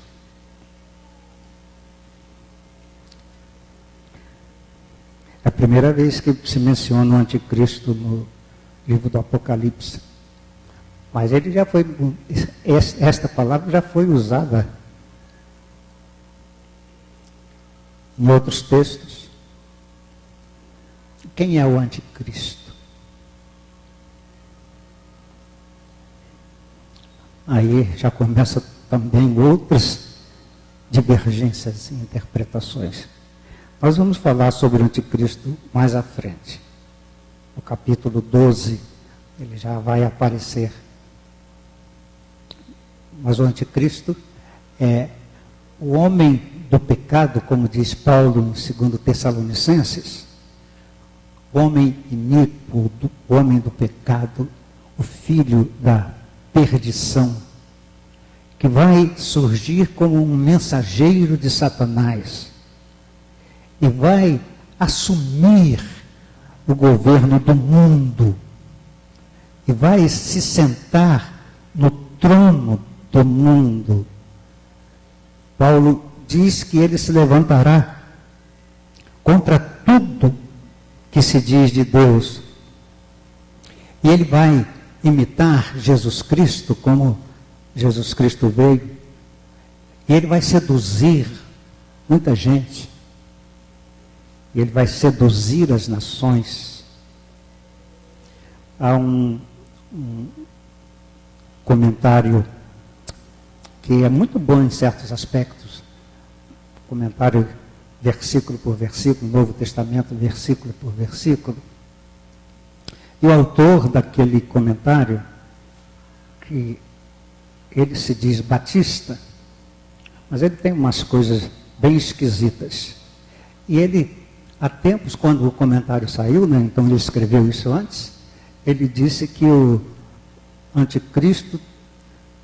É a primeira vez que se menciona o anticristo no livro do Apocalipse. Mas ele já foi, esta palavra já foi usada em outros textos. Quem é o anticristo? Aí já começa também outras divergências e interpretações. Nós vamos falar sobre o anticristo mais à frente. No capítulo 12, ele já vai aparecer. Mas o anticristo é o homem do pecado, como diz Paulo em 2 Tessalonicenses. O homem iníquo, o homem do pecado, o filho da perdição, que vai surgir como um mensageiro de Satanás e vai assumir o governo do mundo e vai se sentar no trono do mundo. Paulo diz que ele se levantará contra tudo que se diz de Deus e ele vai imitar Jesus Cristo, como Jesus Cristo veio, e ele vai seduzir muita gente, e ele vai seduzir as nações. Há um comentário que é muito bom em certos aspectos, comentário versículo por versículo, Novo Testamento, versículo por versículo. E o autor daquele comentário, que ele se diz batista, mas ele tem umas coisas bem esquisitas. E ele, há tempos, quando o comentário saiu, né, então ele escreveu isso antes, ele disse que o anticristo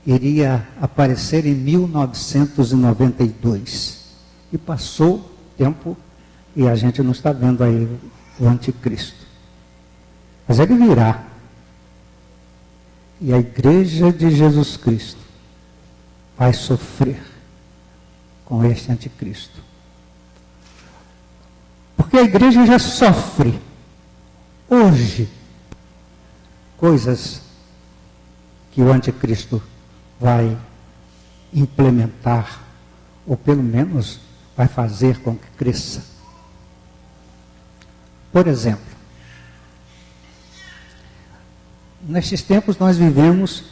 iria aparecer em 1992. E passou o tempo e a gente não está vendo aí o anticristo. Mas ele virá. E a igreja de Jesus Cristo vai sofrer com este anticristo. Porque a igreja já sofre hoje coisas que o anticristo vai implementar, ou pelo menos vai fazer com que cresça. Por exemplo, nestes tempos nós vivemos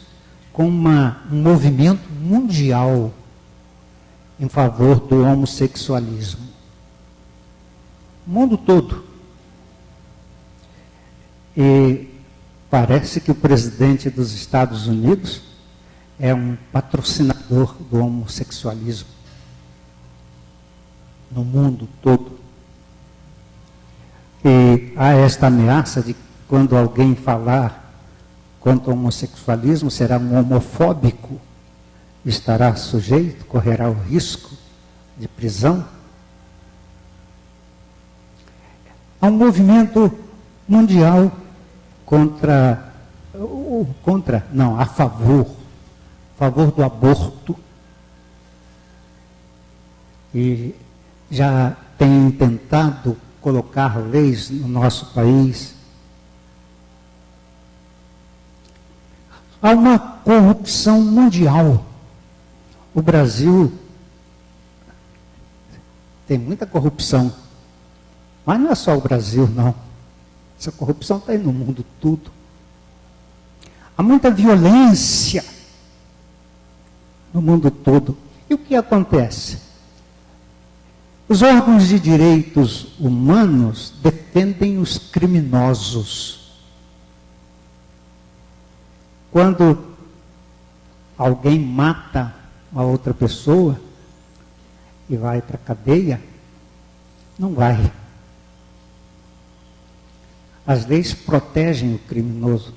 com um movimento mundial em favor do homossexualismo. O mundo todo. E parece que o presidente dos Estados Unidos é um patrocinador do homossexualismo no mundo todo. E há esta ameaça de quando alguém falar contra o homossexualismo, será um homofóbico, estará sujeito, correrá o risco de prisão. Há um movimento mundial a favor do aborto. E já tem tentado colocar leis no nosso país. Há uma corrupção mundial. O Brasil tem muita corrupção. Mas não é só o Brasil, não. Essa corrupção está aí no mundo todo. Há muita violência no mundo todo. E o que acontece? Os órgãos de direitos humanos defendem os criminosos. Quando alguém mata uma outra pessoa e vai para a cadeia, não vai. As leis protegem o criminoso.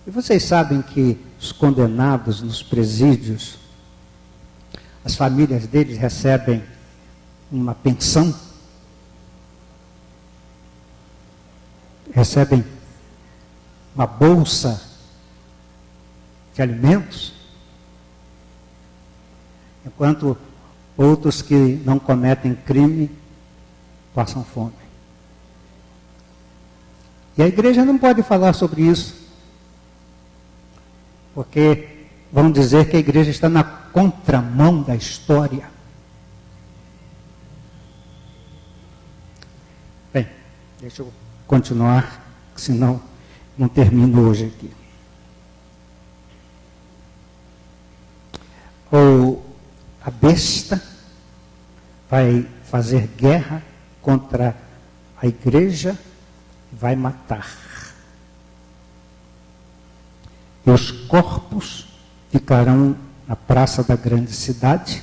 E vocês sabem que os condenados nos presídios, as famílias deles recebem uma pensão, recebem uma bolsa de alimentos, enquanto outros que não cometem crime passam fome. E a igreja não pode falar sobre isso, porque vão dizer que a igreja está na contramão da história. Bem, deixa eu continuar, senão não termino hoje aqui. A besta vai fazer guerra contra a igreja e vai matar. E os corpos ficarão na praça da grande cidade,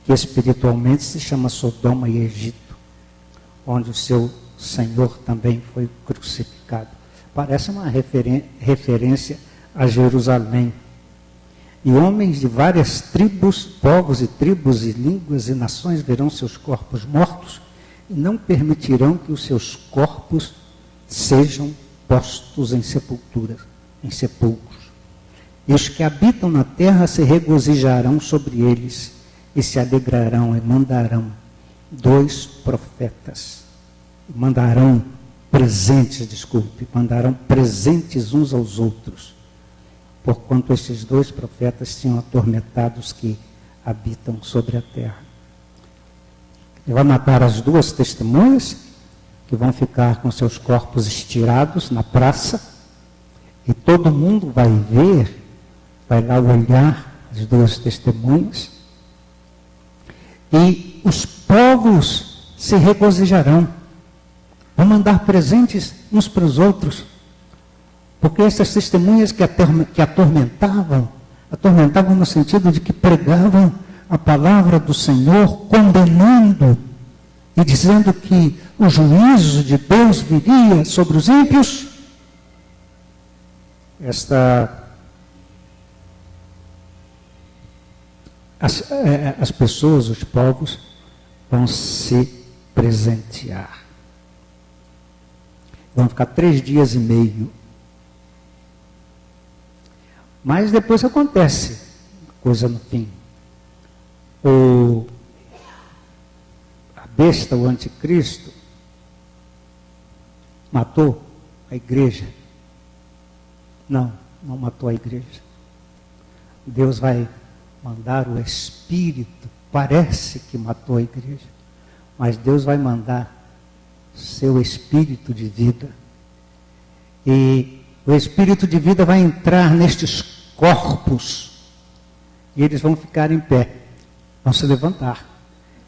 que espiritualmente se chama Sodoma e Egito, onde o seu Senhor também foi crucificado. Parece uma referência a Jerusalém. E homens de várias tribos, povos e tribos e línguas e nações verão seus corpos mortos e não permitirão que os seus corpos sejam postos em sepulturas, em sepulcros. E os que habitam na terra se regozijarão sobre eles e se alegrarão e mandarão 2 profetas. Mandarão presentes uns aos outros, porquanto estes 2 profetas tinham atormentado os que habitam sobre a terra. Ele vai matar as 2 testemunhas, que vão ficar com seus corpos estirados na praça, e todo mundo vai ver, vai lá olhar as 2 testemunhas, e os povos se regozijarão, vão mandar presentes uns para os outros, porque essas testemunhas que atormentavam no sentido de que pregavam a palavra do Senhor, condenando e dizendo que o juízo de Deus viria sobre os ímpios, as pessoas, os povos, vão se presentear. Vão ficar 3 dias e meio. Mas depois acontece coisa no fim. A besta, o anticristo, matou a igreja. Não matou a igreja. Deus vai mandar o Espírito, parece que matou a igreja, mas Deus vai mandar seu Espírito de vida. E o Espírito de vida vai entrar nestes corpos e eles vão ficar em pé, vão se levantar.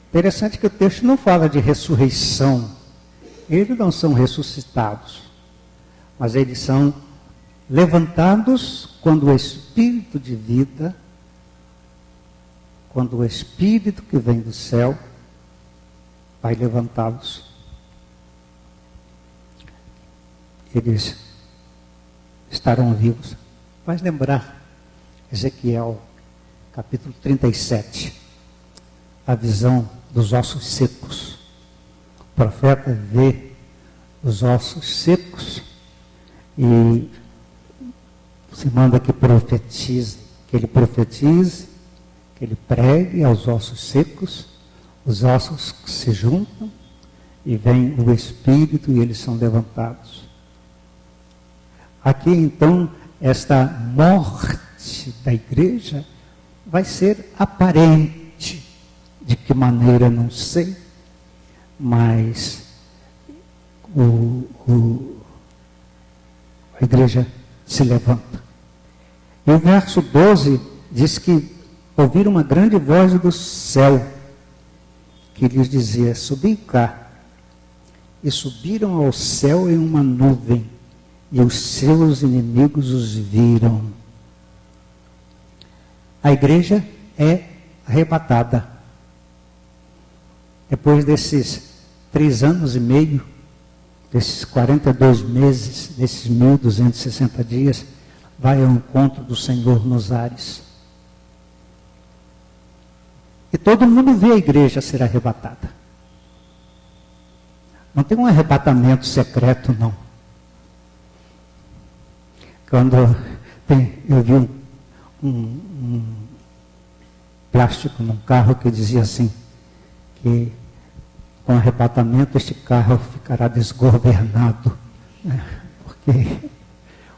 Interessante que o texto não fala de ressurreição. Eles não são ressuscitados, mas eles são levantados quando o Espírito de vida, quando o Espírito que vem do céu vai levantá-los. Eles estarão vivos. Faz lembrar Ezequiel, capítulo 37, a visão dos ossos secos. O profeta vê os ossos secos e se manda que profetize, que ele pregue aos ossos secos, os ossos se juntam e vem o Espírito e eles são levantados. Aqui então, esta morte da igreja vai ser aparente. De que maneira, não sei, mas a igreja se levanta. E o verso 12 diz que ouviram uma grande voz do céu que lhes dizia: subi cá. E subiram ao céu em uma nuvem, e os seus inimigos os viram. A igreja é arrebatada. Depois desses 3 anos e meio, desses 42 meses, desses 1.260 dias, vai ao encontro do Senhor nos ares. E todo mundo vê a igreja ser arrebatada. Não tem um arrebatamento secreto, não. Quando eu vi um plástico num carro que dizia assim, que com arrebatamento este carro ficará desgovernado, né? Porque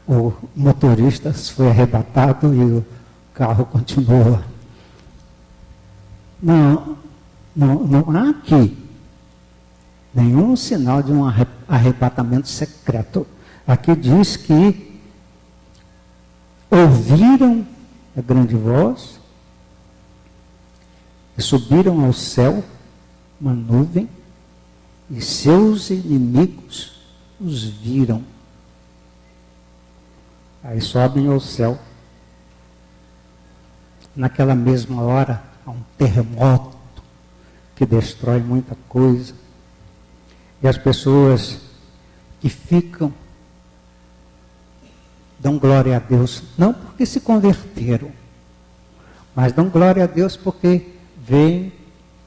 o motorista foi arrebatado e o carro continua. Não há aqui nenhum sinal de um arrebatamento secreto. Aqui diz que ouviram a grande voz e subiram ao céu uma nuvem e seus inimigos os viram. Aí sobem ao céu. Naquela mesma hora, há um terremoto que destrói muita coisa. E as pessoas que ficam dão glória a Deus, não porque se converteram, mas dão glória a Deus porque veem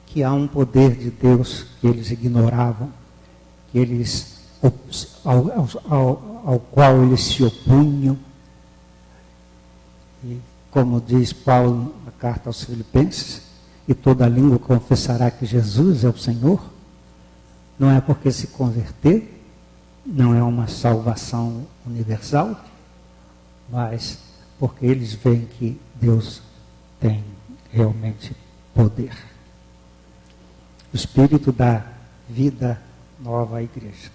que há um poder de Deus que eles ignoravam, que eles, ao qual eles se opunham. E como diz Paulo na carta aos Filipenses, e toda língua confessará que Jesus é o Senhor. Não é porque se converter, não é uma salvação universal, mas porque eles veem que Deus tem realmente poder. O Espírito dá vida nova à igreja.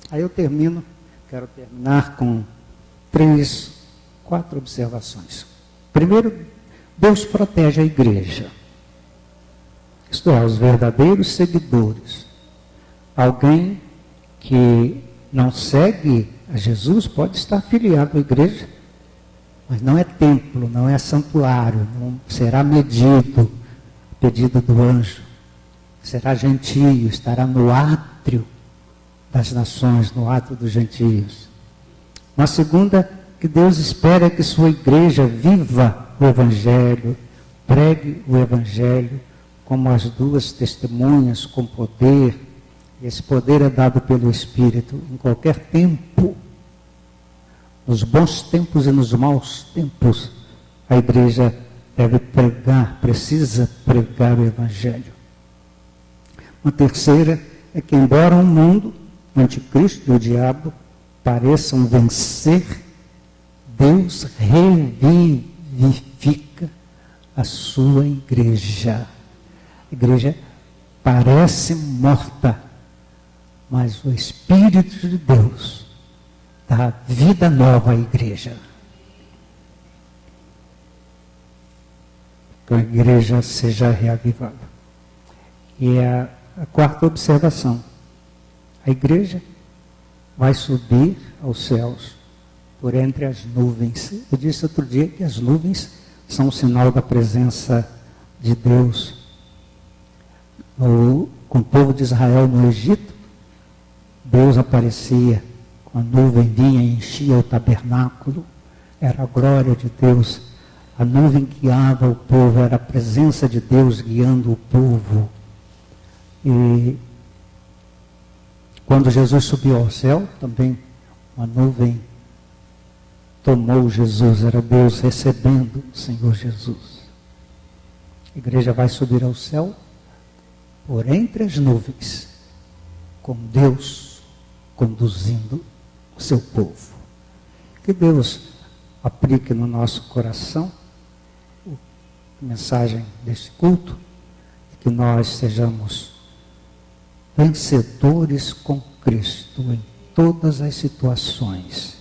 Aí eu quero terminar com 4 observações. Primeiro, Deus protege a igreja. Isto é, os verdadeiros seguidores. Alguém que não segue a Jesus pode estar afiliado à igreja, mas não é templo, não é santuário, não será pedido do anjo. Será gentio, estará no átrio das nações, no átrio dos gentios. Uma segunda, que Deus espera que sua igreja viva o Evangelho, pregue o Evangelho, como as 2 testemunhas, com poder. Esse poder é dado pelo Espírito em qualquer tempo. Nos bons tempos e nos maus tempos, a igreja deve pregar, precisa pregar o Evangelho. Uma terceira é que, embora o mundo, o anticristo e o diabo pareçam vencer, Deus revivifica a sua igreja. A igreja parece morta, mas o Espírito de Deus dá vida nova à igreja. Que a igreja seja reavivada. E a 4ª observação. A igreja vai subir aos céus por entre as nuvens. Eu disse outro dia que as nuvens são um sinal da presença de Deus. Com o povo de Israel no Egito, Deus aparecia, com a nuvem vinha e enchia o tabernáculo, era a glória de Deus. A nuvem guiava o povo, era a presença de Deus guiando o povo. E quando Jesus subiu ao céu, também uma nuvem tomou Jesus, era Deus recebendo o Senhor Jesus. A igreja vai subir ao céu por entre as nuvens, com Deus conduzindo o seu povo. Que Deus aplique no nosso coração a mensagem deste culto, e que nós sejamos vencedores com Cristo em todas as situações.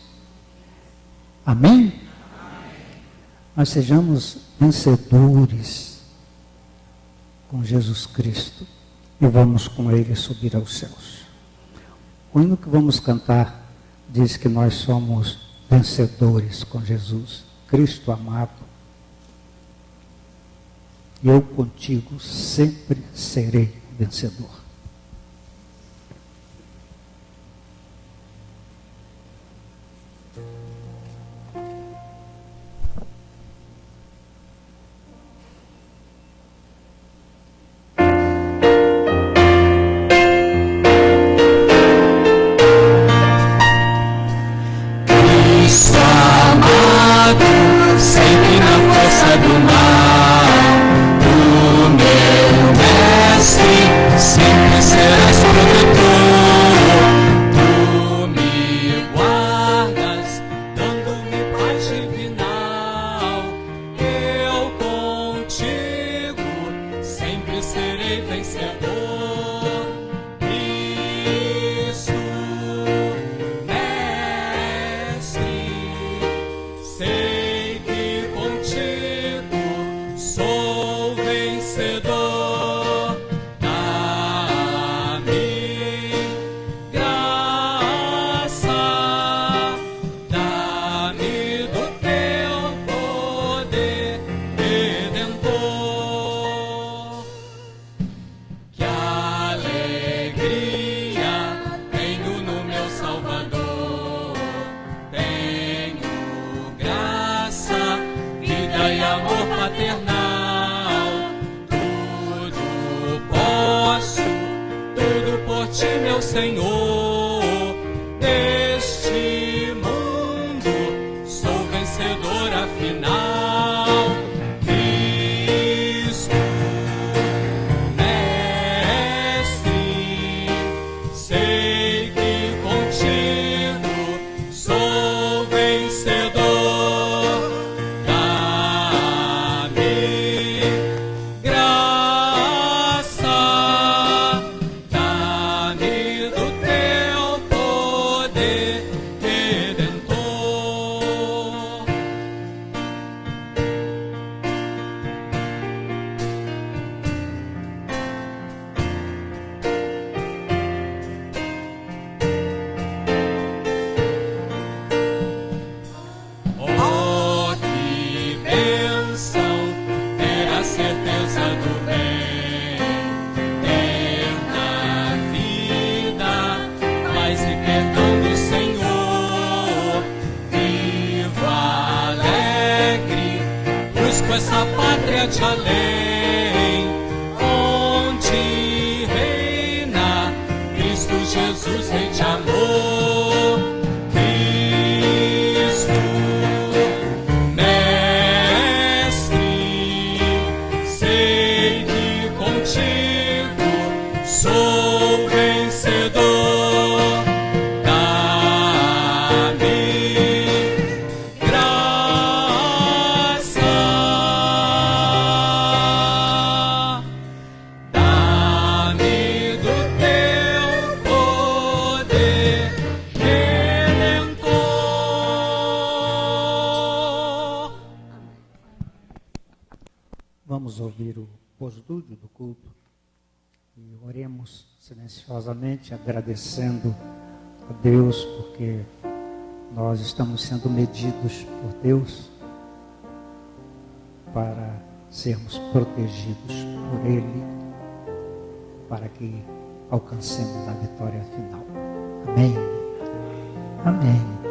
Amém? Amém. Nós sejamos vencedores com Jesus Cristo e vamos com Ele subir aos céus. O hino que vamos cantar diz que nós somos vencedores com Jesus, Cristo amado. E eu contigo sempre serei vencedor. Sempre na força do mal, o meu mestre sempre serás protetor. Tu me guardas, dando-me paz divinal. Eu contigo sempre serei vencedor. Cristo, mestre, sei que contigo sou vencedor. Dá-me graça, dá-me do teu poder redentor. Que alegria tenho no meu Salvador. Tenho graça, vida e amor paternal. Tudo posso, tudo por ti, meu Senhor. Neste mundo sou vencedor afinal. Cristo, mestre, sei que contigo sou vencedor. Dá-me graça, dá-me do teu poder redentor. Oh, que bênção ter a certeza do bem, ter na vida paz e perdão do Senhor. Viva alegre, busco essa pátria de além, onde reina Cristo Jesus, Rei de amor. Cristo, mestre, sei que contigo sou vencedor. Dá-me graça, dá-me do teu poder redentor. Vamos ouvir o postúdio do culto e oremos silenciosamente, agradecendo a Deus porque nós estamos sendo medidos por Deus para sermos protegidos por Ele, para que alcancemos a vitória final. Amém. Amém.